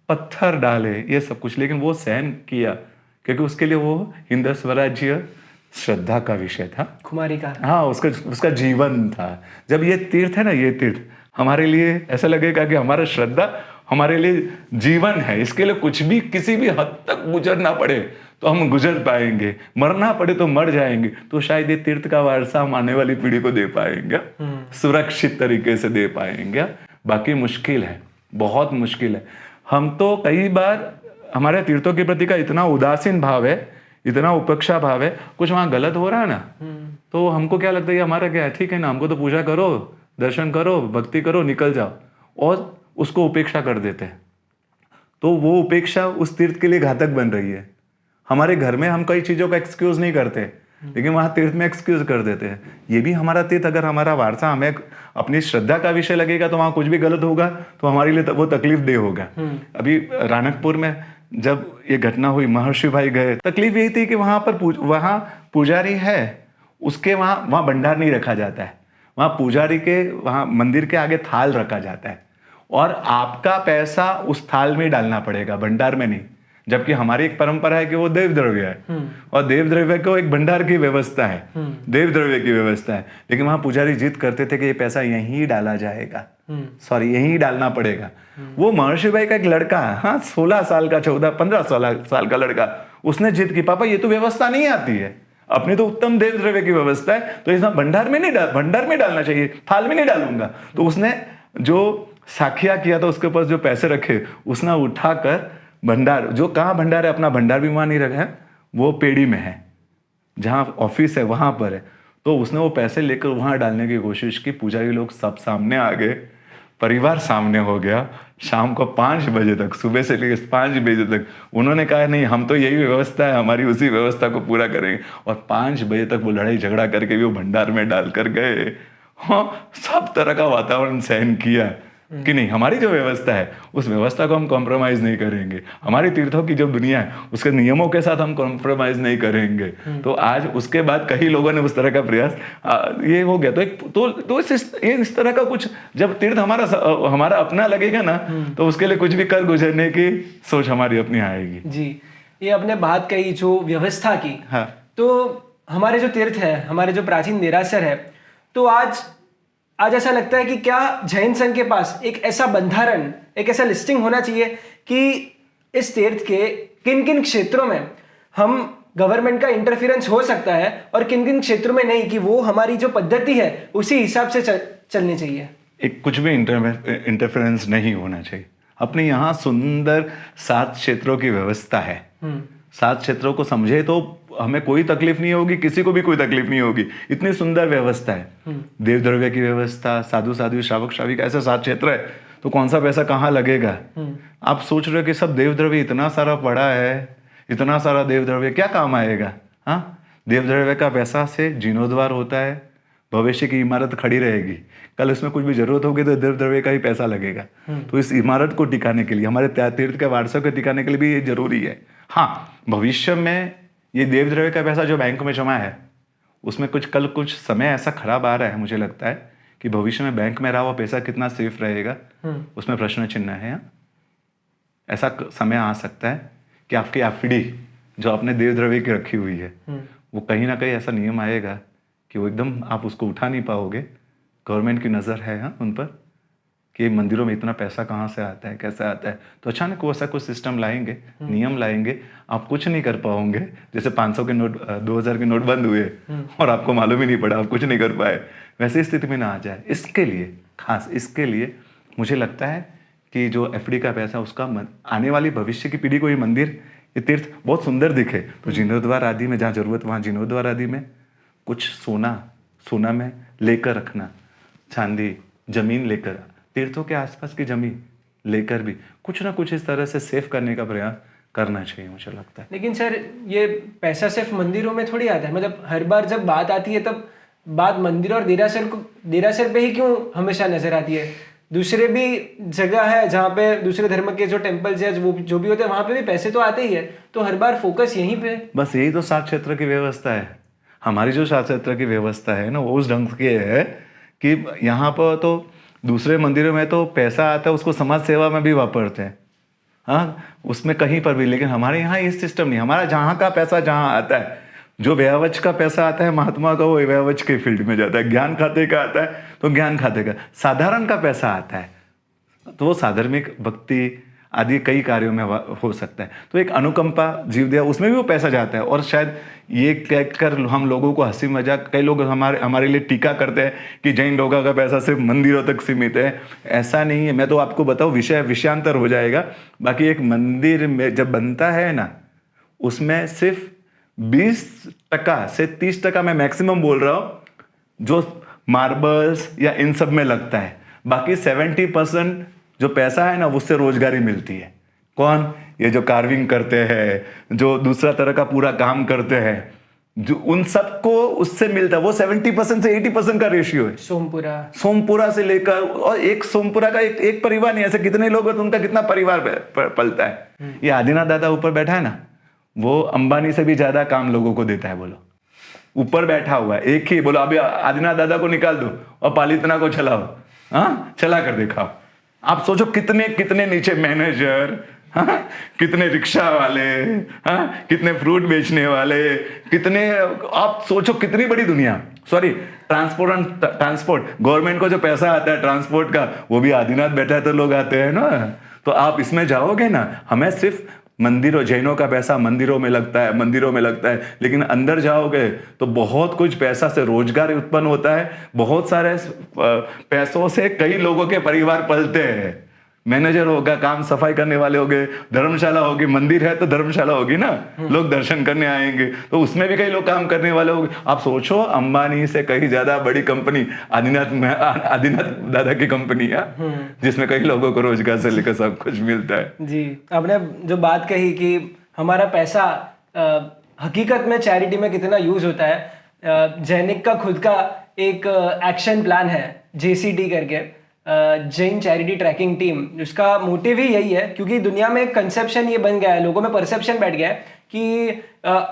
पत्थर डाले, ये सब कुछ, लेकिन वो सहन किया क्योंकि उसके लिए वो हिंद स्वराज्य श्रद्धा का विषय था, कुमारी का, हाँ, उसका जीवन था। जब ये तीर्थ है ना, ये तीर्थ हमारे लिए ऐसा लगेगा कि हमारा श्रद्धा हमारे लिए जीवन है, इसके लिए कुछ भी किसी भी हद तक गुजरना पड़े तो हम गुजर पाएंगे, मरना पड़े तो मर जाएंगे, तो शायद ये तीर्थ का वारसा हम आने वाली पीढ़ी को दे पाएंगे, सुरक्षित तरीके से दे पाएंगे। बाकी मुश्किल है, बहुत मुश्किल है। हम तो कई बार हमारे तीर्थों के प्रति का इतना उदासीन भाव है, इतना उपेक्षा भाव है, कुछ वहां गलत हो रहा है ना, तो हमको क्या लगता है हमारा क्या है, ठीक है ना, हमको तो पूजा करो, दर्शन करो, भक्ति करो, निकल जाओ, और उसको उपेक्षा कर देते हैं। तो वो उपेक्षा उस तीर्थ के लिए घातक बन रही है। हमारे घर में हम कई चीजों का एक्सक्यूज नहीं करते, लेकिन वहां तीर्थ में एक्सक्यूज कर देते हैं। ये भी हमारा तीर्थ, अगर हमारा वारसा हमें अपनी श्रद्धा का विषय लगेगा तो वहां कुछ भी गलत होगा तो हमारे लिए वो तकलीफ दे होगा। अभी रानकपुर में जब ये घटना हुई, महर्षि भाई गए, तकलीफ यही थी कि वहां पुजारी है, उसके वहां भंडार नहीं रखा जाता है, वहां पुजारी के वहां मंदिर के आगे थाल रखा जाता है, और आपका पैसा उस थाल में डालना पड़ेगा, भंडार में नहीं। जबकि हमारी एक परंपरा है कि वो देव द्रव्य है, और देव द्रव्य को एक भंडार की व्यवस्था है, देव द्रव्य की व्यवस्था है, लेकिन वहां पुजारी जिद करते थे कि ये पैसा यहीं डाला जाएगा, यहीं डालना पड़ेगा। वो महर्षि भाई का एक लड़का, हाँ, 16 साल का, 14-15 साल का लड़का, उसने जिद की, पापा ये तो व्यवस्था नहीं आती है, अपनी तो उत्तम देव द्रव्य की व्यवस्था है, तो इस भंडार में डालना चाहिए, थाल में नहीं डालूंगा। तो उसने जो साखिया किया था, उसके पास जो पैसे रखे, उसने उठाकर भंडार, जो कहाँ भंडार है, अपना भंडार भी वहां नहीं रखा है, वो पेड़ी में है जहां ऑफिस है, वहां पर है। तो उसने वो पैसे लेकर वहां डालने की कोशिश की, पुजारी लोग सब सामने आ गए, परिवार सामने हो गया। शाम को 5 बजे तक, सुबह से लेकर 5 बजे तक उन्होंने कहा नहीं, हम तो यही व्यवस्था है, हमारी उसी व्यवस्था को पूरा करेंगे, और 5 बजे तक वो लड़ाई झगड़ा करके भी वो भंडार में डाल कर गए। हाँ, सब तरह का वातावरण सहन किया कि नहीं, हमारी जो व्यवस्था है उस व्यवस्था को हम कॉम्प्रोमाइज नहीं करेंगे, हमारी तीर्थों की जो दुनिया है उसके नियमों के साथ हम कॉम्प्रोमाइज नहीं करेंगे। तो आज उसके बाद कई लोगों ने उस तरह का प्रयास ये हो गया। तो इस तरह का कुछ, जब तीर्थ हमारा अपना लगेगा ना, तो उसके लिए कुछ भी कर गुजरने की सोच हमारी अपनी आएगी। जी, ये आपने बात कही जो व्यवस्था की, हाँ, तो हमारे जो तीर्थ है, हमारे जो प्राचीन देरासर है, तो आज ऐसा लगता है कि क्या जैन संघ के पास एक ऐसा बंधारण, एक ऐसा लिस्टिंग होना चाहिए कि इस तीर्थ के किन किन क्षेत्रों में हम गवर्नमेंट का इंटरफेरेंस हो सकता है और किन किन क्षेत्रों में नहीं, कि वो हमारी जो पद्धति है उसी हिसाब से चलनी चाहिए। एक कुछ भी इंटरफेरेंस नहीं होना चाहिए। अपने यहाँ सुंदर 7 क्षेत्रों की व्यवस्था है। 7 क्षेत्रों को समझे तो हमें कोई तकलीफ नहीं होगी, किसी को भी कोई तकलीफ नहीं होगी। इतनी सुंदर व्यवस्था है। देव द्रव्य की व्यवस्था, साधु साध्वी, श्रावक श्राविका, ऐसे 7 क्षेत्र है, तो कौन सा पैसा कहाँ लगेगा? आप सोच रहे हो कि सब देव द्रव्य इतना सारा पड़ा है, इतना सारा देव द्रव्य क्या काम आएगा? हाँ, देव द्रव्य का पैसा से जीर्णोद्धार होता है, भविष्य की इमारत खड़ी रहेगी। कल इसमें कुछ भी जरूरत होगी तो देव द्रव्य का ही पैसा लगेगा। तो इस इमारत को टिकाने के लिए, हमारे तीर्थ के वारसों को टिकाने के लिए भी ये जरूरी है। हाँ, भविष्य में ये देव द्रव्य का पैसा जो बैंक में जमा है, उसमें कुछ समय ऐसा खराब आ रहा है, मुझे लगता है कि भविष्य में बैंक में रहा हुआ पैसा कितना सेफ रहेगा, उसमें प्रश्न चिन्ह है। ऐसा समय आ सकता है कि आपकी एफडी जो आपने देव द्रव्य की रखी हुई है, वो कहीं ना कहीं ऐसा नियम आएगा कि वो एकदम आप उसको उठा नहीं पाओगे। गवर्नमेंट की नज़र है उन पर कि मंदिरों में इतना पैसा कहाँ से आता है, कैसे आता है। तो अचानक वो ऐसा कुछ सिस्टम लाएंगे, नियम लाएंगे, आप कुछ नहीं कर पाओगे। जैसे 500 के नोट, 2000 के नोट बंद हुए और आपको मालूम ही नहीं पड़ा, आप कुछ नहीं कर पाए, वैसी स्थिति में ना आ जाए। इसके लिए, खास इसके लिए मुझे लगता है कि जो एफडी का पैसा, उसका आने वाली भविष्य की पीढ़ी को ये मंदिर, ये तीर्थ बहुत सुंदर दिखे, तो जीर्णोद्धार आदि में जहाँ जरूरत वहाँ जीर्णोद्धार आदि में कुछ सोना में लेकर रखना, चांदी, जमीन लेकर, तीर्थों के आसपास की जमीन लेकर भी कुछ ना कुछ इस तरह से सेफ करने का प्रयास करना चाहिए, मुझे लगता है। लेकिन सर, ये पैसा सिर्फ मंदिरों में थोड़ी आता है। मतलब हर बार जब बात आती है तब बात मंदिर और देरासर पे ही क्यों हमेशा नजर आती है? दूसरे भी जगह है जहाँ पे दूसरे धर्म के जो टेम्पल्स है, वो जो भी होते हैं, वहाँ पे भी पैसे तो आते ही है, तो हर बार फोकस यहीं पे। बस यही तो 7 क्षेत्र की व्यवस्था है। हमारी जो 7 क्षेत्र की व्यवस्था है ना, वो उस ढंग की है कि यहाँ पर तो दूसरे मंदिरों में तो पैसा आता है, उसको समाज सेवा में भी वापरते हैं, हाँ, उसमें कहीं पर भी। लेकिन हमारे यहाँ ये सिस्टम नहीं। हमारा जहाँ का पैसा जहाँ आता है, जो व्यावच का पैसा आता है महात्मा का, वो व्यावच के फील्ड में जाता है। ज्ञान खाते का आता है तो ज्ञान खाते का। साधारण का पैसा आता है तो वो साधर्मिक, भक्ति आदि कई कार्यों में हो सकता है। तो एक अनुकंपा जीव दया, उसमें भी वो पैसा जाता है। और शायद ये कहकर हम लोगों को हंसी मजाक, कई लोग हमारे लिए टीका करते हैं कि जैन लोगों का पैसा सिर्फ मंदिरों तक सीमित है। ऐसा नहीं है। मैं तो आपको बताऊं, विषयांतर हो जाएगा। बाकी एक मंदिर में जब बनता है ना, उसमें सिर्फ 20% से 30% मैं मैक्सिमम बोल रहा हूं जो मार्बल्स या इन सब में लगता है। बाकी 70% जो पैसा है ना, उससे रोजगारी मिलती है। कौन? ये जो कार्विंग करते हैं, जो दूसरा तरह का पूरा काम करते हैं, जो उन सबको उससे मिलता है। वो 70% से 80% का रेशियो है। सोमपुरा से लेकर, और एक सोमपुरा का एक परिवार नहीं, ऐसे कितने लोग हैं तो उनका कितना परिवार पलता है। ये आदिनाथ दादा ऊपर बैठा है ना, वो अंबानी से भी ज्यादा काम लोगों को देता है। बोलो, ऊपर बैठा हुआ है एक ही, बोलो अभी आदिनाथ दादा को निकाल दो और पालितना को चलाओ, हाँ, चला कर दिखाओ। आप सोचो कितने कितने नीचे मैनेजर, हाँ, कितने रिक्शा वाले, हाँ, कितने फ्रूट बेचने वाले, कितने, आप सोचो कितनी बड़ी दुनिया। सॉरी, ट्रांसपोर्ट गवर्नमेंट को जो पैसा आता है ट्रांसपोर्ट का, वो भी आदिनाथ बैठा है तो लोग आते हैं ना। तो आप इसमें जाओगे ना, हमें सिर्फ मंदिरों, जैनों का पैसा मंदिरों में लगता है, लेकिन अंदर जाओगे तो बहुत कुछ पैसा से रोजगार उत्पन्न होता है। बहुत सारे पैसों से कई लोगों के परिवार पलते हैं। मैनेजर होगा, काम सफाई करने वाले होंगे, धर्मशाला होगी, मंदिर है तो धर्मशाला होगी ना, लोग दर्शन करने आएंगे, तो उसमें भी कई लोग काम करने वाले होंगे। आप सोचो, अंबानी से कहीं ज्यादा बड़ी कंपनी आदिनाथ दादा की कंपनी है, जिसमें कई लोगों को रोजगार से लेकर सब कुछ मिलता है। जी, आपने जो बात कही कि हमारा पैसा हकीकत में चैरिटी में कितना यूज होता है, जैनिक का खुद का एक एक्शन प्लान है, JCT करके, जैन चैरिटी ट्रैकिंग टीम। उसका मोटिव ही यही है, क्योंकि दुनिया में एक कंसेप्शन ये बन गया है, लोगों में परसेप्शन बैठ गया है कि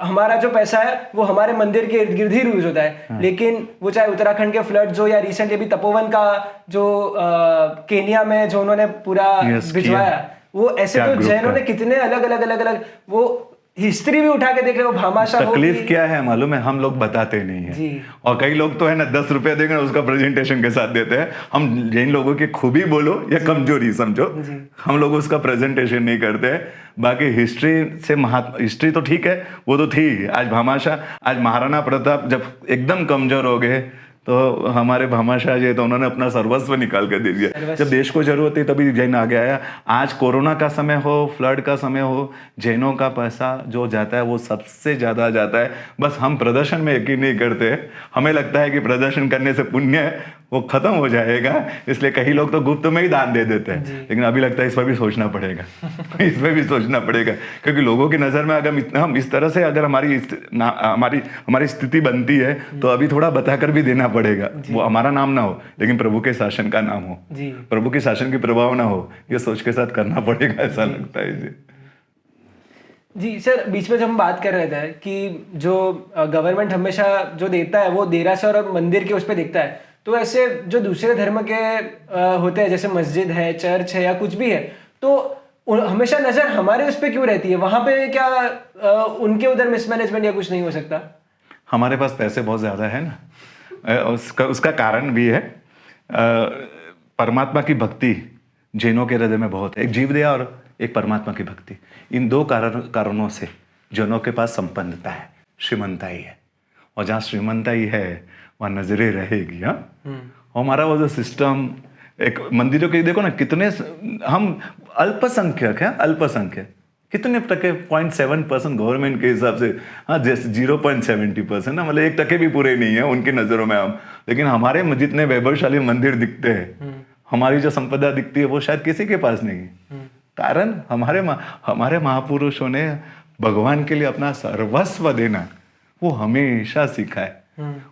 हमारा जो पैसा है वो हमारे मंदिर के इर्द गिर्द ही यूज होता है। लेकिन वो चाहे उत्तराखंड के फ्लड्स हो या रिसेंटली अभी तपोवन का जो केनिया में जो उन्होंने पूरा भिजवाया, वो ऐसे तो जैनों ने कितने अलग वो हिस्ट्री भी उठा के देख रहे हो। भामाशाह तकलीफ क्या है मालूम है, हम लोग बताते नहीं है। और कई लोग तो है ना 10 रुपए देंगे उसका प्रेजेंटेशन के साथ देते हैं। हम जैन लोगों की खूबी बोलो या कमजोरी समझो, हम लोग उसका प्रेजेंटेशन नहीं करते हैं। बाकी हिस्ट्री तो ठीक है, वो तो थी। आज भामाशाह, आज महाराणा प्रताप जब एकदम कमजोर हो गए तो हमारे भामाशाह जी है, तो उन्होंने अपना सर्वस्व निकाल कर दे दिया। जब देश को जरूरत थी तभी जैन आगे आया। आज कोरोना का समय हो, फ्लड का समय हो, जैनों का पैसा जो जाता है वो सबसे ज़्यादा जाता है। बस हम प्रदर्शन में यकीन नहीं करते, हमें लगता है कि प्रदर्शन करने से पुण्य है वो खत्म हो जाएगा, इसलिए कई लोग तो गुप्त में ही दान दे देते हैं। लेकिन अभी लगता है इस पर भी सोचना पड़ेगा इस पर भी सोचना पड़ेगा, क्योंकि लोगों की नज़र में अगर हम इस तरह से अगर हमारी स्थिति बनती है तो अभी थोड़ा बताकर भी देना पड़ेगा। वो हमारा नाम ना हो लेकिन प्रभु के शासन का नाम हो, प्रभु के शासन की प्रभाव ना हो, ये सोच के साथ करना पड़ेगा, ऐसा लगता है जी। जी सर, बीच में जब हम बात कर रहे थे कि जो गवर्नमेंट हमेशा जो देता है वो देरासर और मंदिर के उस पर देखता है, तो ऐसे जो दूसरे धर्म के होते हैं जैसे मस्जिद है, चर्च है या कुछ भी है, तो हमेशा नज़र हमारे उस पर क्यों रहती है? वहाँ पे क्या उनके उधर मिसमैनेजमेंट या कुछ नहीं हो सकता? हमारे पास पैसे बहुत ज़्यादा है ना, उसका कारण भी है। परमात्मा की भक्ति जैनों के हृदय में बहुत है, एक जीव दया और एक परमात्मा की भक्ति। इन दो कारणों से जैनों के पास संपन्नता है, श्रीमंताई है, और जहाँ श्रीमंताई है वहाँ नजरें रहेगी। हाँ, हमारा वो जो सिस्टम, एक मंदिरों के देखो ना कितने हम अल्पसंख्यक हैं, अल्पसंख्यक कितने टके 0.7% गवर्नमेंट के हिसाब से, हाँ जैसे 0.70% ना, मतलब 1% भी पूरे नहीं है उनकी नज़रों में हम। लेकिन हमारे जितने वैभवशाली मंदिर दिखते हैं, हमारी जो संपदा दिखती है वो शायद किसी के पास नहीं है। कारण हमारे महापुरुषों ने भगवान के लिए अपना सर्वस्व देना वो हमेशा सीखा है।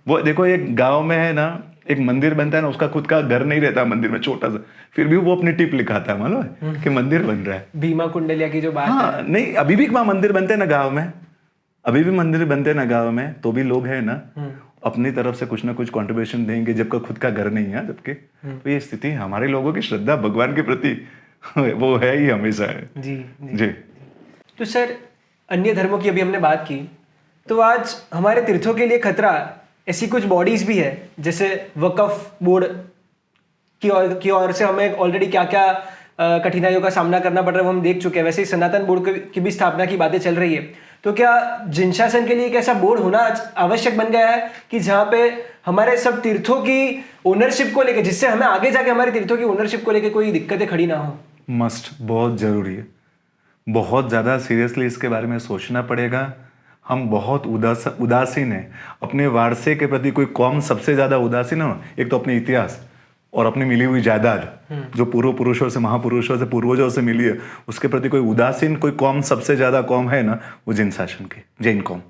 वो देखो एक गांव में है ना, एक मंदिर बनता है ना, उसका खुद का घर नहीं रहता मंदिर में, छोटा सा, फिर भी वो अपनी टिप लिखाता है, मालूम है कि मंदिर बन रहा है। भीमा कुंडलिया की जो बात है, नहीं अभी भी वहां मंदिर बनते हैं ना गाँव में, अभी भी मंदिर बनते हैं ना गाँव में, तो भी लोग है ना अपनी तरफ से कुछ ना कुछ कंट्रीब्यूशन देंगे, जबकि खुद का घर नहीं है जबकि। तो ये स्थिति हमारे लोगों की श्रद्धा भगवान के प्रति वो है ही हमेशा है। जी। तो सर, अन्य धर्मों की अभी हमने बात की, तो आज हमारे तीर्थों के लिए खतरा ऐसी कुछ बॉडीज भी है, जैसे वक्फ बोर्ड की ओर से हमें ऑलरेडी क्या क्या कठिनाइयों का सामना करना पड़ रहा है वो हम देख चुके हैं। वैसे ही सनातन बोर्ड की भी स्थापना की बातें चल रही है। तो क्या जिन शासन के लिए एक ऐसा बोर्ड होना आवश्यक बन गया है कि जहाँ पे हमारे सब तीर्थों की ओनरशिप को लेकर, जिससे हमें आगे जाके हमारे तीर्थों की ओनरशिप को लेकर कोई दिक्कतें खड़ी ना हो? मस्ट, बहुत जरूरी है, बहुत ज़्यादा सीरियसली इसके बारे में सोचना पड़ेगा। हम बहुत उदासीन है अपने वारसे के प्रति। कोई कौम सबसे ज़्यादा उदासीन है, एक तो अपने इतिहास और अपनी मिली हुई जायदाद जो पूर्व पुरुषों से, महापुरुषों से, पूर्वजों से मिली है, उसके प्रति कोई उदासीन कोई कौम सबसे ज़्यादा कौम है ना, वो जैन शासन की, जैन कौम,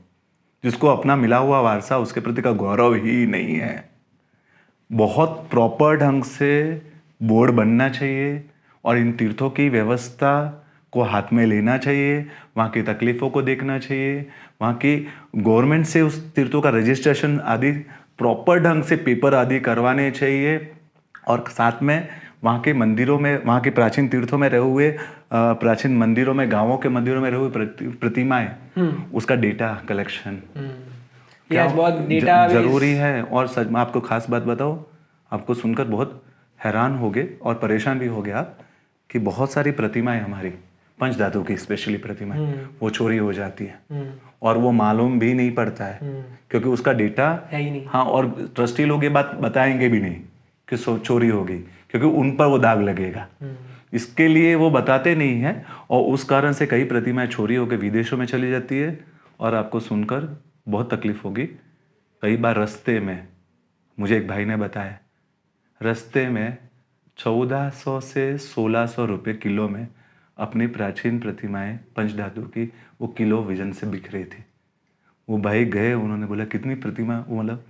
जिसको अपना मिला हुआ वारसा, उसके प्रति का गौरव ही नहीं है। बहुत प्रॉपर ढंग से बोर्ड बनना चाहिए और इन तीर्थों की व्यवस्था को हाथ में लेना चाहिए, वहाँ की तकलीफ़ों को देखना चाहिए, वहाँ की गवर्नमेंट से उस तीर्थों का रजिस्ट्रेशन आदि प्रॉपर ढंग से पेपर आदि करवाने चाहिए, और साथ में वहाँ के मंदिरों में, वहाँ के प्राचीन तीर्थों में रहे हुए, प्राचीन मंदिरों में, गांवों के मंदिरों में रहे हुए प्रतिमाएं, उसका डेटा कलेक्शन क्या बहुत डेटा जरूरी है। और सच में आपको खास बात बताओ, आपको सुनकर बहुत हैरान होगे और परेशान भी होगे आप, कि बहुत सारी प्रतिमाएं हमारी पंचधातु की स्पेशली प्रतिमाएं वो चोरी हो जाती है और वो मालूम भी नहीं पड़ता है, क्योंकि उसका डेटा है ही नहीं। हाँ, और ट्रस्टी लोग ये बात बताएंगे भी नहीं कि चोरी होगी, क्योंकि उन पर वो दाग लगेगा, इसके लिए वो बताते नहीं है। और उस कारण से कई प्रतिमाएं चोरी होकर विदेशों में चली जाती है, और आपको सुनकर बहुत तकलीफ होगी। कई बार रास्ते में, मुझे एक भाई ने बताया, रास्ते में 1400 से 1600 रुपये किलो में अपनी प्राचीन प्रतिमाएं पंचधातु की वो किलो वजन से बिक रही थी। वो भाई गए, उन्होंने बोला कितनी प्रतिमा, वो मतलब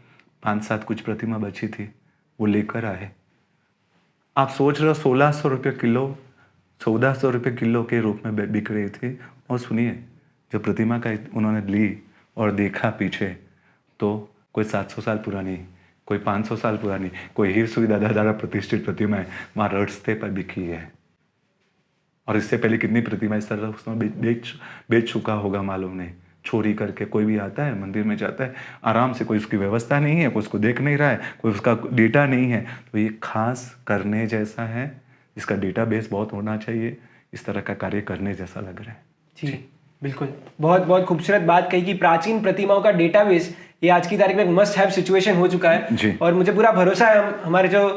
5-7 कुछ प्रतिमा बची थी, वो लेकर आए। आप सोच रहे हो 1600 रुपये किलो, 1400 रुपये किलो के रूप में बिक रही थी। और सुनिए, जब प्रतिमा का उन्होंने ली और देखा पीछे, तो कोई 700 साल पुरानी, कोई 500 साल पुरानी, कोई हीर सुई दादा द्वारा प्रतिष्ठित प्रतिमा है, वहाँ रस्ते पर बिकी है। और इससे पहले कितनी प्रतिमा इस तरह उसमें बेच चुका होगा मालूम नहीं। चोरी करके कोई भी आता है, मंदिर में जाता है आराम से, कोई उसकी व्यवस्था नहीं है, कोई उसको देख नहीं रहा है, कोई उसका डेटा नहीं है। तो ये खास करने जैसा है, इसका डेटाबेस बहुत होना चाहिए, इस तरह का कार्य करने जैसा लग रहा है। जी, बिल्कुल, बहुत बहुत खूबसूरत बात कही कि प्राचीन प्रतिमाओं का डेटाबेस ये आज की तारीख में मस्ट हैव सिचुएशन हो चुका है। जी। और मुझे पूरा भरोसा है हमारे जो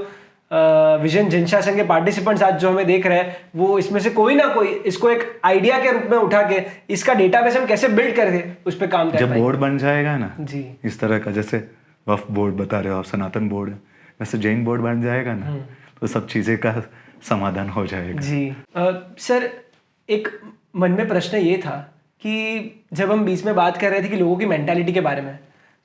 विजन जनशासन के पार्टिसिपेंट्स आज जो हमें देख रहे हैं वो इसमें से कोई ना कोई इसको एक आइडिया के रूप में उठा के इसका डेटाबेस हम कैसे बिल्ड करके उस पर काम कर जब पाएंगे। बोर्ड बन जाएगा ना जी। इस तरह का, जैसे वक्फ बोर्ड बता रहे हो आप, सनातन बोर्ड, वैसे जैन बोर्ड बन जाएगा ना तो सब चीजें का समाधान हो जाएगा। जी। सर, एक मन में प्रश्न ये था कि जब हम बीच में बात कर रहे थे कि लोगों की मेंटालिटी के बारे में,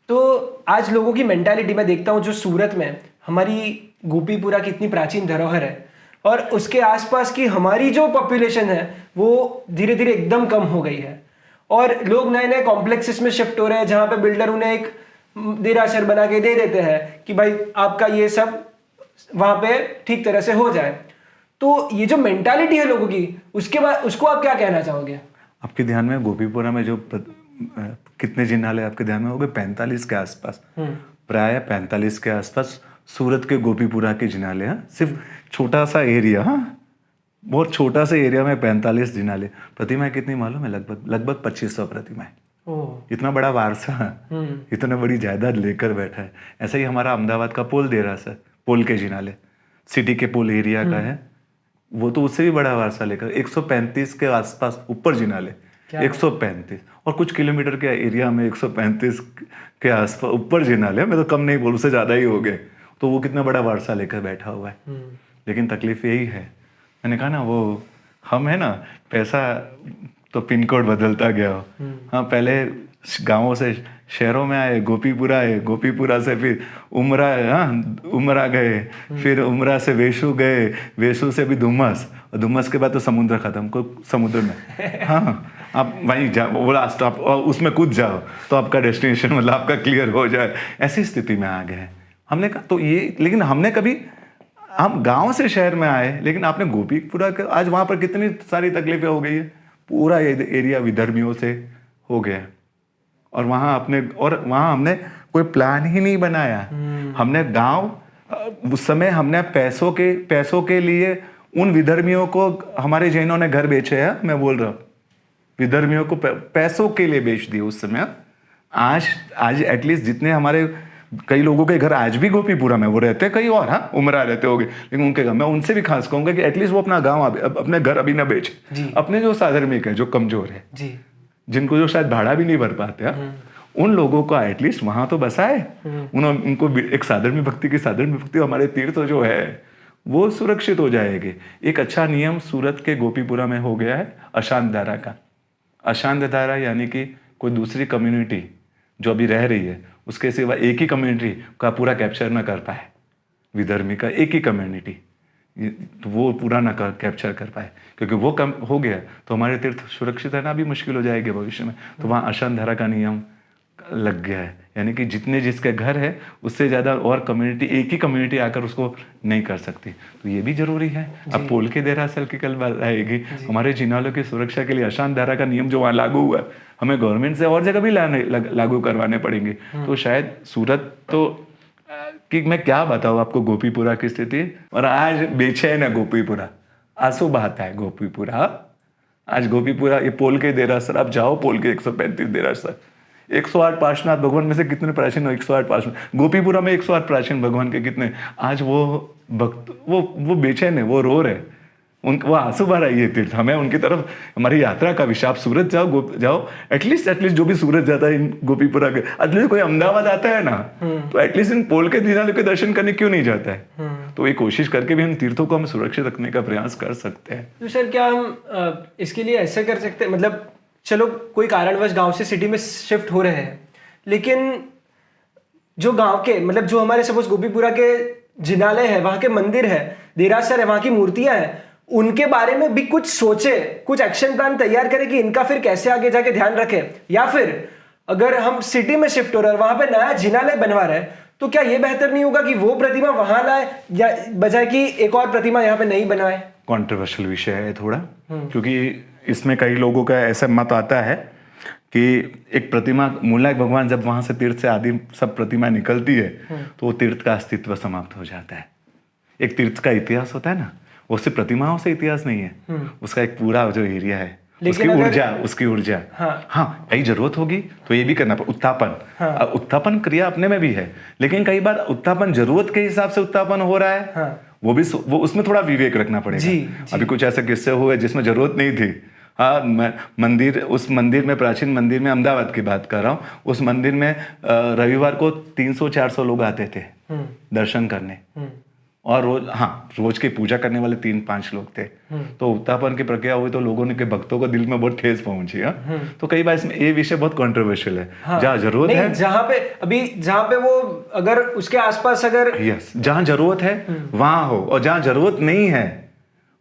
तो आज लोगों की मेंटालिटी मैं देखता हूँ जो सूरत में हमारी गोपीपुरा की इतनी प्राचीन धरोहर है और उसके आसपास की हमारी जो पॉपुलेशन है वो धीरे धीरे एकदम कम हो गई है और लोग नए नए कॉम्प्लेक्सेस में शिफ्ट हो रहे हैं जहाँ पे बिल्डर उन्हें एक देरासर बना के दे देते हैं कि भाई आपका ये सब वहाँ पे ठीक तरह से हो जाए। तो ये जो मेंटालिटी है लोगों की उसके बाद उसको आप क्या कहना चाहोगे? आपके ध्यान में गोपीपुरा में जो कितने जिनाले आपके ध्यान में हो गए? 45 के आसपास, प्राय 45 के आसपास सूरत के गोपीपुरा के जिनाले हैं। सिर्फ छोटा सा एरिया, हाँ बहुत छोटा सा एरिया में 45 जिनाले। प्रतिमाएं कितनी मालूम है? लगभग 2500 प्रतिमाएं। इतना बड़ा वारसा, इतना बड़ी जायदाद लेकर बैठा है। ऐसा ही हमारा अहमदाबाद का पोल देरासर, पोल के जिनाले सिटी के पोल एरिया का है, वो तो उससे भी बड़ा वारसा लेकर 135 के आसपास ऊपर जिनाले, 135 और कुछ किलोमीटर के एरिया में 135 के आसपास ऊपर जिनाले। मैं तो कम नहीं बोलूँ, उससे ज़्यादा ही हो गए। तो वो कितना बड़ा वारसा लेकर बैठा हुआ है। लेकिन तकलीफ यही है, मैंने कहा ना, वो हम है ना, पैसा तो पिन कोड बदलता गया हो। हाँ, पहले गाँवों से शहरों में आए, गोपीपुरा आए, गोपीपुरा से फिर उमरा, हाँ उमरा गए, फिर उमरा से वेशु गए, वेशु से भी धुम्मस, और धुम्मस के बाद तो समुद्र खत्म, को समुद्र में हाँ आप वहीं जाओ, वो लास्ट आप उसमें कूद जाओ तो आपका डेस्टिनेशन मतलब आपका क्लियर हो जाए। ऐसी स्थिति में आ गए हैं। हमने कहा तो ये, लेकिन हमने कभी, हम गांव से शहर में आए, लेकिन आपने गोपीपुरा के आज वहाँ पर कितनी सारी तकलीफें हो गई है। पूरा एरिया विधर्मियों से हो गया और वहाँ हमने कोई प्लान ही नहीं बनाया। हमने गांव, उस समय हमने पैसों के लिए उन विधर्मियों को, हमारे जैनों ने घर बेचे हैं, मैं बोल रहा हूँ विधर्मियों को पैसों के लिए बेच दिए उस समय। आज एटलीस्ट जितने हमारे कई लोगों के घर आज भी गोपीपुरा में, वो रहते कहीं और, हाँ उमरा रहते होंगे, लेकिन उनके घर, मैं उनसे भी खास कहूंगा कि एटलीस्ट वो अपना गांव, अपने घर अभी ना बेचे। अपने जो साधर्मिक है, जो कमजोर है, जिनको जो शायद भाड़ा भी नहीं भर पाते, उन लोगों को एटलीस्ट वहां तो बसाए। उनको एक साधर्मिक भक्ति की, साधर्मिक भक्ति हमारे तीर्थ जो है वो सुरक्षित हो जाएंगे। एक अच्छा नियम सूरत के गोपीपुरा में हो गया है अशांत धारा का। अशांत धारा यानी कि कोई दूसरी कम्युनिटी जो अभी रह रही है उसके सिवा एक ही कम्युनिटी का पूरा कैप्चर ना कर पाए, विधर्मी का एक ही कम्युनिटी, तो वो पूरा ना कैप्चर कर पाए, क्योंकि वो कम हो गया तो हमारे तीर्थ सुरक्षित रहना भी मुश्किल हो जाएगी भविष्य में। तो वहाँ अशांत धारा का नियम लग गया है, यानी कि जितने जिसके घर है उससे ज़्यादा और कम्युनिटी, एक ही कम्युनिटी आकर उसको नहीं कर सकती। तो ये भी जरूरी है। अब पोल के देरासर की कल बात आएगी, हमारे जिनालों की सुरक्षा के लिए अशांत धारा का नियम जो वहाँ लागू हुआ है, हमें गवर्नमेंट से और जगह भी लागू करवाने पड़ेंगे। तो शायद सूरत तो कि मैं क्या बताऊँ आपको गोपीपुरा की स्थिति, और आज बेचैन है गोपीपुरा, आंसू बहाता है गोपीपुरा। आज गोपीपुरा, ये पोल के देरासर, आप जाओ पोल के 135 देरासर, 108 पार्श्वनाथ भगवान में से कितने प्राचीन? 108 पार्श्वनाथ। गोपीपुरा में 108 प्राचीन भगवान के कितने? आज वो भक्त, वो बेचैन है, वो रो रहे, वो आंसू बहा रही है तीर्थ। हमें उनकी तरफ, हमारी यात्रा का विषय, आप सूरत जाओ एटलीस्ट जो भी सूरत जाता है इन गोपीपुरा के, एटलीस्ट कोई अहमदाबाद आता है ना, तो एटलीस्ट इन पोल के दीनालों के दर्शन करने क्यों नहीं जाता है? तो ये कोशिश करके भी इन तीर्थों को हम सुरक्षित रखने का प्रयास कर सकते हैं। तो सर, क्या हम इसके लिए ऐसे कर सकते हैं, मतलब चलो कोई कारणवश गांव से सिटी में शिफ्ट हो रहे हैं, लेकिन जो गांव के, मतलब जो हमारे सपोज गोपीपुरा के जिनालय है, वहां के मंदिर है, देरासर है, वहां की मूर्तियां हैं, उनके बारे में भी कुछ सोचे, कुछ एक्शन प्लान तैयार करें कि इनका फिर कैसे आगे जाके ध्यान रखें। या फिर अगर हम सिटी में शिफ्ट हो रहे हैं, वहां पे नया जिनालय बनवा रहे हैं, तो क्या ये बेहतर नहीं होगा कि वो प्रतिमा वहां लाए, या बजाय कि एक और प्रतिमा यहाँ पे नहीं बनाए? कॉन्ट्रोवर्शियल विषय है थोड़ा, क्योंकि इसमें कई लोगों का ऐसा मत आता है कि एक प्रतिमा, मूलाय भगवान जब वहां से तीर्थ से आदि सब प्रतिमा निकलती है तो वो तीर्थ का अस्तित्व समाप्त हो जाता है। एक तीर्थ का इतिहास होता है ना, वो सिर्फ प्रतिमाओं से इतिहास नहीं है, उसका एक पूरा जो एरिया है उसकी उसकी ऊर्जा। हाँ। हाँ, कई जरूरत होगी तो ये भी करना पड़ेगा, उत्थापन। हाँ। उत्थापन क्रिया अपने में भी है, लेकिन कई बार उत्थापन जरूरत के हिसाब से उत्थापन हो रहा है। हाँ। वो उसमें थोड़ा विवेक रखना पड़ेगा। जी। अभी कुछ ऐसे किस्से हुए जिसमें जरूरत नहीं थी। हाँ, मैं उस मंदिर में, प्राचीन मंदिर में, अहमदाबाद की बात कर रहा हूँ, उस मंदिर में रविवार को 300-400 लोग आते थे दर्शन करने, और रोज की पूजा करने वाले 3-5 लोग थे। तो उत्थापन की प्रक्रिया हुई तो लोगों ने के भक्तों को दिल में बहुत ठेस पहुंची। तो कई बार इसमें ये विषय बहुत कंट्रोवर्शियल है। हाँ। जहाँ जरूरत है, जहाँ पे वो अगर उसके आसपास अगर जहाँ जरूरत है वहां हो, और जहाँ जरूरत नहीं है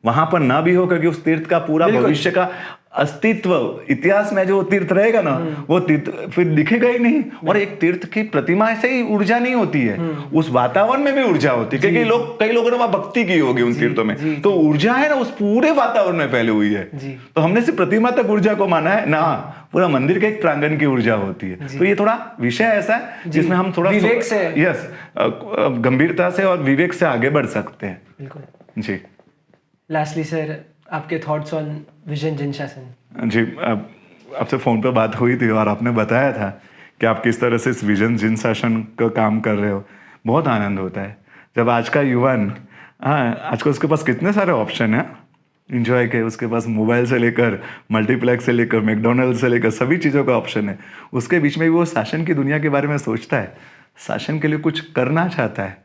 वहां पर ना भी हो, क्योंकि उस तीर्थ का पूरा भविष्य का अस्तित्व, इतिहास में जो तीर्थ रहेगा ना, वो तीर्थ फिर दिखेगा ही नहीं। और एक तीर्थ की प्रतिमा से ही ऊर्जा नहीं होती है, उस वातावरण में भी ऊर्जा होती है, क्योंकि कई लोगों ने वहां भक्ति की होगी उन तीर्थों में, तो ऊर्जा है ना उस पूरे वातावरण में फैली हुई है। तो हमने सिर्फ प्रतिमा तक ऊर्जा को माना है ना, पूरा मंदिर के एक प्रांगण की ऊर्जा होती है। तो ये थोड़ा विषय ऐसा है जिसमें हम थोड़ा विवेक से, गंभीरता से और विवेक से आगे बढ़ सकते हैं। जी। लास्टली सर, आपके थॉट्स ऑन विजन जिनशासन? जी, आपसे फ़ोन पे बात हुई थी और आपने बताया था कि आप किस तरह से इस विजन जिनशासन का काम कर रहे हो। बहुत आनंद होता है जब आज का युवान, आज को उसके पास कितने सारे ऑप्शन हैं इंजॉय के, उसके पास मोबाइल से लेकर मल्टीप्लेक्स से लेकर मैकडोनल्ड से लेकर सभी चीज़ों का ऑप्शन है, उसके बीच में भी वो शासन की दुनिया के बारे में सोचता है, शासन के लिए कुछ करना चाहता है।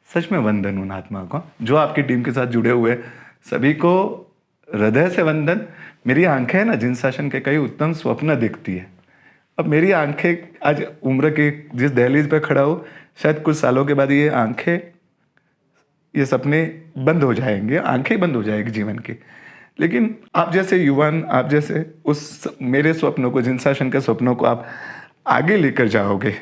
सच में वंदन उन आत्मा को जो आपकी टीम के साथ जुड़े हुए सभी को हृदय से वंदन। मेरी आंखें ना जिनशासन के कई उत्तम स्वप्न देखती है। अब मेरी आंखें आज उम्र के जिस दहलीज पे खड़ा हूँ, शायद कुछ सालों के बाद ये आंखें, ये सपने बंद हो जाएंगे, आंखें बंद हो जाएगी जीवन की। लेकिन आप जैसे युवान, आप जैसे उस मेरे स्वप्नों को, जिनशासन के स्वप्नों को आप आगे लेकर जाओगे,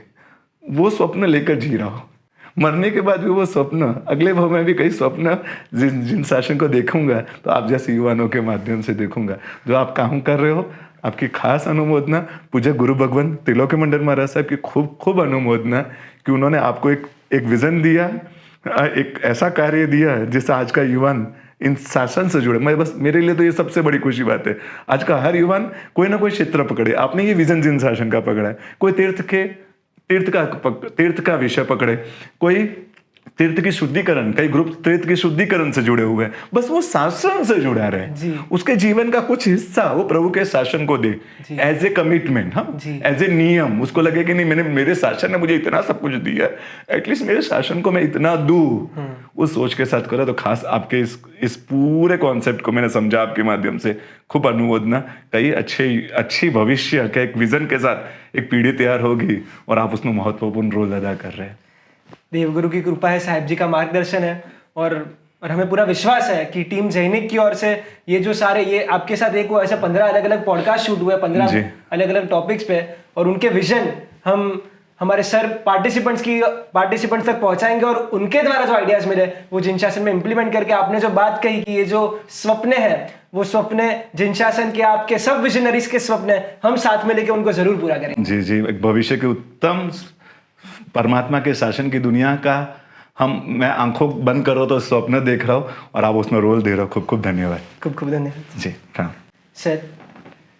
वो स्वप्न लेकर जी रहा हो। मरने के बाद भी वो स्वप्न, अगले भाव में भी कई स्वप्न जिनशासन को देखूंगा तो आप जैसे युवानों के माध्यम से देखूंगा। जो आप काम कर रहे हो, आपकी खास अनुमोदना पूज्य गुरु भगवान त्रिलोकीमंडल महाराज साहब की खूब अनुमोदना कि उन्होंने आपको एक विजन दिया, एक ऐसा कार्य दिया जिससे आज का युवान इन शासन से जुड़े। मैं बस, मेरे लिए तो ये सबसे बड़ी खुशी बात है। आज का हर युवान कोई ना कोई क्षेत्र पकड़े। आपने ये विजन जिनशासन का पकड़ा है, कोई तीर्थ का विषय पकड़े, कोई तीर्थ की शुद्धिकरण, कई ग्रुप तीर्थ की शुद्धिकरण से जुड़े हुए हैं, बस वो शासन से जुड़ा रहे, उसके जीवन का कुछ हिस्सा वो प्रभु के शासन को दे as a commitment, as a नियम। उसको लगे कि नहीं, मेरे शासन ने मुझे इतना सब कुछ दिया, एटलीस्ट मेरे शासन को मैं इतना दूं, उस सोच के साथ करो। तो खास आपके इस पूरे कॉन्सेप्ट को मैंने समझा आपके माध्यम से, खूब अनुमोदना। कई अच्छी भविष्य के एक विजन के साथ एक पीढ़ी तैयार होगी और आप उसमें महत्वपूर्ण रोल अदा कर रहे हैं। देवगुरु की कृपा है, साहिब जी का मार्गदर्शन है, और हमें पूरा विश्वास है कि टीम जैनिक की ओर से ये जो सारे, ये आपके साथ एक वो ऐसे 15 अलग अलग पॉडकास्ट शूट हुए 15 अलग अलग टॉपिक्स पे, और उनके विजन हम हमारे सर पार्टिसिपेंट्स तक पहुंचाएंगे, और उनके द्वारा जो आइडियाज मिले वो जिनशासन में इंप्लीमेंट करके, आपने जो बात कही कि ये जो स्वप्न है वो स्वप्न जिनशासन के, आपके सब विजनरीज के स्वप्न हम साथ में लेके उनको जरूर पूरा करेंगे। जी, एक भविष्य के उत्तम परमात्मा के शासन की दुनिया का मैं आंखों बंद करो तो स्वप्न देख रहा हूँ और आप उसमें रोल दे रहे हो। खूब धन्यवाद। खूब धन्यवाद जी। Sir,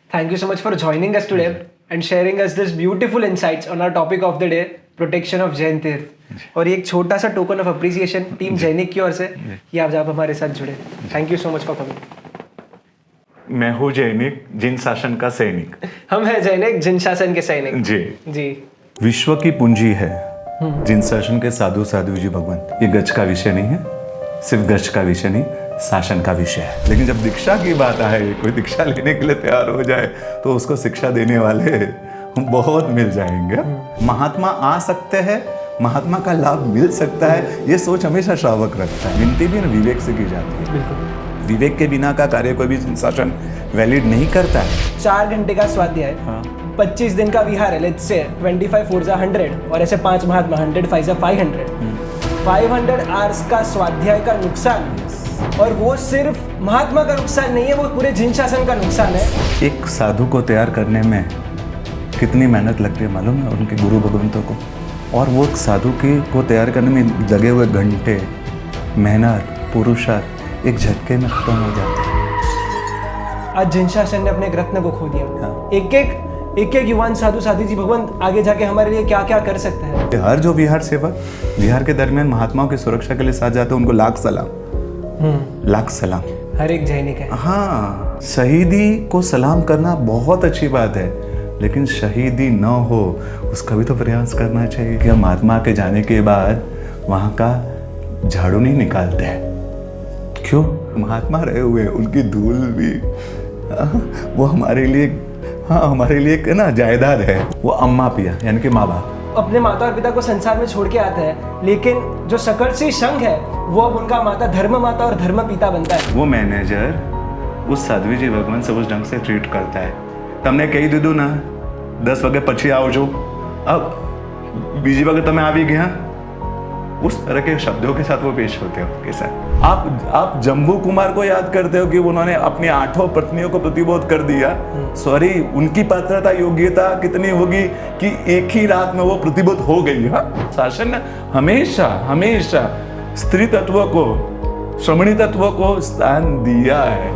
thank you so much for joining us today and sharing us this beautiful insights on our topic of the day, protection of Jain तीर्थ। और एक छोटा सा टोकन ऑफ अप्रिसिएशन टीम जैनिक की ओर से कि आप जब हमारे साथ जुड़े। Thank you so much for coming. मैं हूँ जैनिक, जिनशासन का सैनिक। हम हैं जैनिक, जिनशासन के सैनिक। जी। विश्व की पूंजी है जिनशासन के साधु जी भगवान। ये गज का विषय नहीं है, सिर्फ गज का विषय नहीं, शासन का विषय है। लेकिन जब दीक्षा की बात आए, कोई दीक्षा लेने के लिए तैयार हो जाए तो उसको शिक्षा देने वाले बहुत मिल जाएंगे। महात्मा आ सकते हैं, महात्मा का लाभ मिल सकता है, ये सोच हमेशा श्रावक रखता है। विनती भी विवेक से की जाती है। विवेक के बिना का कार्य कोई भी शासन वैलिड नहीं करता है। 4 घंटे का स्वाध्याय, 25 दिन का विहार है, लेट्स से 25 4 100, और ऐसे 5 महात्मा 100 5 500 500 आवर्स का स्वाध्याय का नुकसान, और वो सिर्फ महात्मा का नुकसान नहीं है, वो पूरे जिनशासन का नुकसान है। एक साधु को तैयार करने में कितनी मेहनत लगती है मालूम है उनके गुरु भगवंतों को, और वो साधु को तैयार करने में लगे हुए घंटे, मेहनत, पुरुषार्थ एक झटके में खत्म हो जाते हैं। आज जिनशासन ने अपने एक रत्न को खो दिया। एक एक युवान साधु साधी जी भगवान आगे जाके हमारे लिए क्या क्या कर सकता है। हर जो विहार सेवक विहार के दरमियान महात्माओं की सुरक्षा के लिए साथ जाते हैं, उनको लाख सलाम, लाख सलाम। हर एक जैनिक है। हाँ, शहीदी को सलाम करना बहुत अच्छी बात है, लेकिन शहीदी न हो उसका भी तो प्रयास करना चाहिए। कि हम महात्मा के जाने के बाद वहाँ का झाड़ू नहीं निकालते हैं। क्यों? महात्मा रहे हुए उनकी धूल भी वो हमारे लिए, हाँ हमारे लिए एक ना जायदाद है। वो अम्मा पिया यानी कि माँ बाप अपने माता और पिता को संसार में छोड़ के आता है, लेकिन जो सकर्षी संघ है वो अब उनका माता, धर्म माता और धर्म पिता बनता है। वो मैनेजर उस साध्वी जी भगवान से उस ढंग से ट्रीट करता है। તમને કહી દીધું ના 10 વાગે પછી આવજો, अब बीजी वक्त તમે આવી ગયા, उस तरह के शब्दों के साथ वो पेश होते हो के साथ। आप जम्बू कुमार को याद करते हो कि उन्होंने अपनी 8 पत्नियों को प्रतिबोध कर दिया। सॉरी, उनकी पात्रता योग्यता कितनी होगी कि एक ही रात में वो प्रतिबोध हो गई। हाँ, शासन ने हमेशा हमेशा स्त्री तत्व को, श्रमणी तत्व को स्थान दिया है।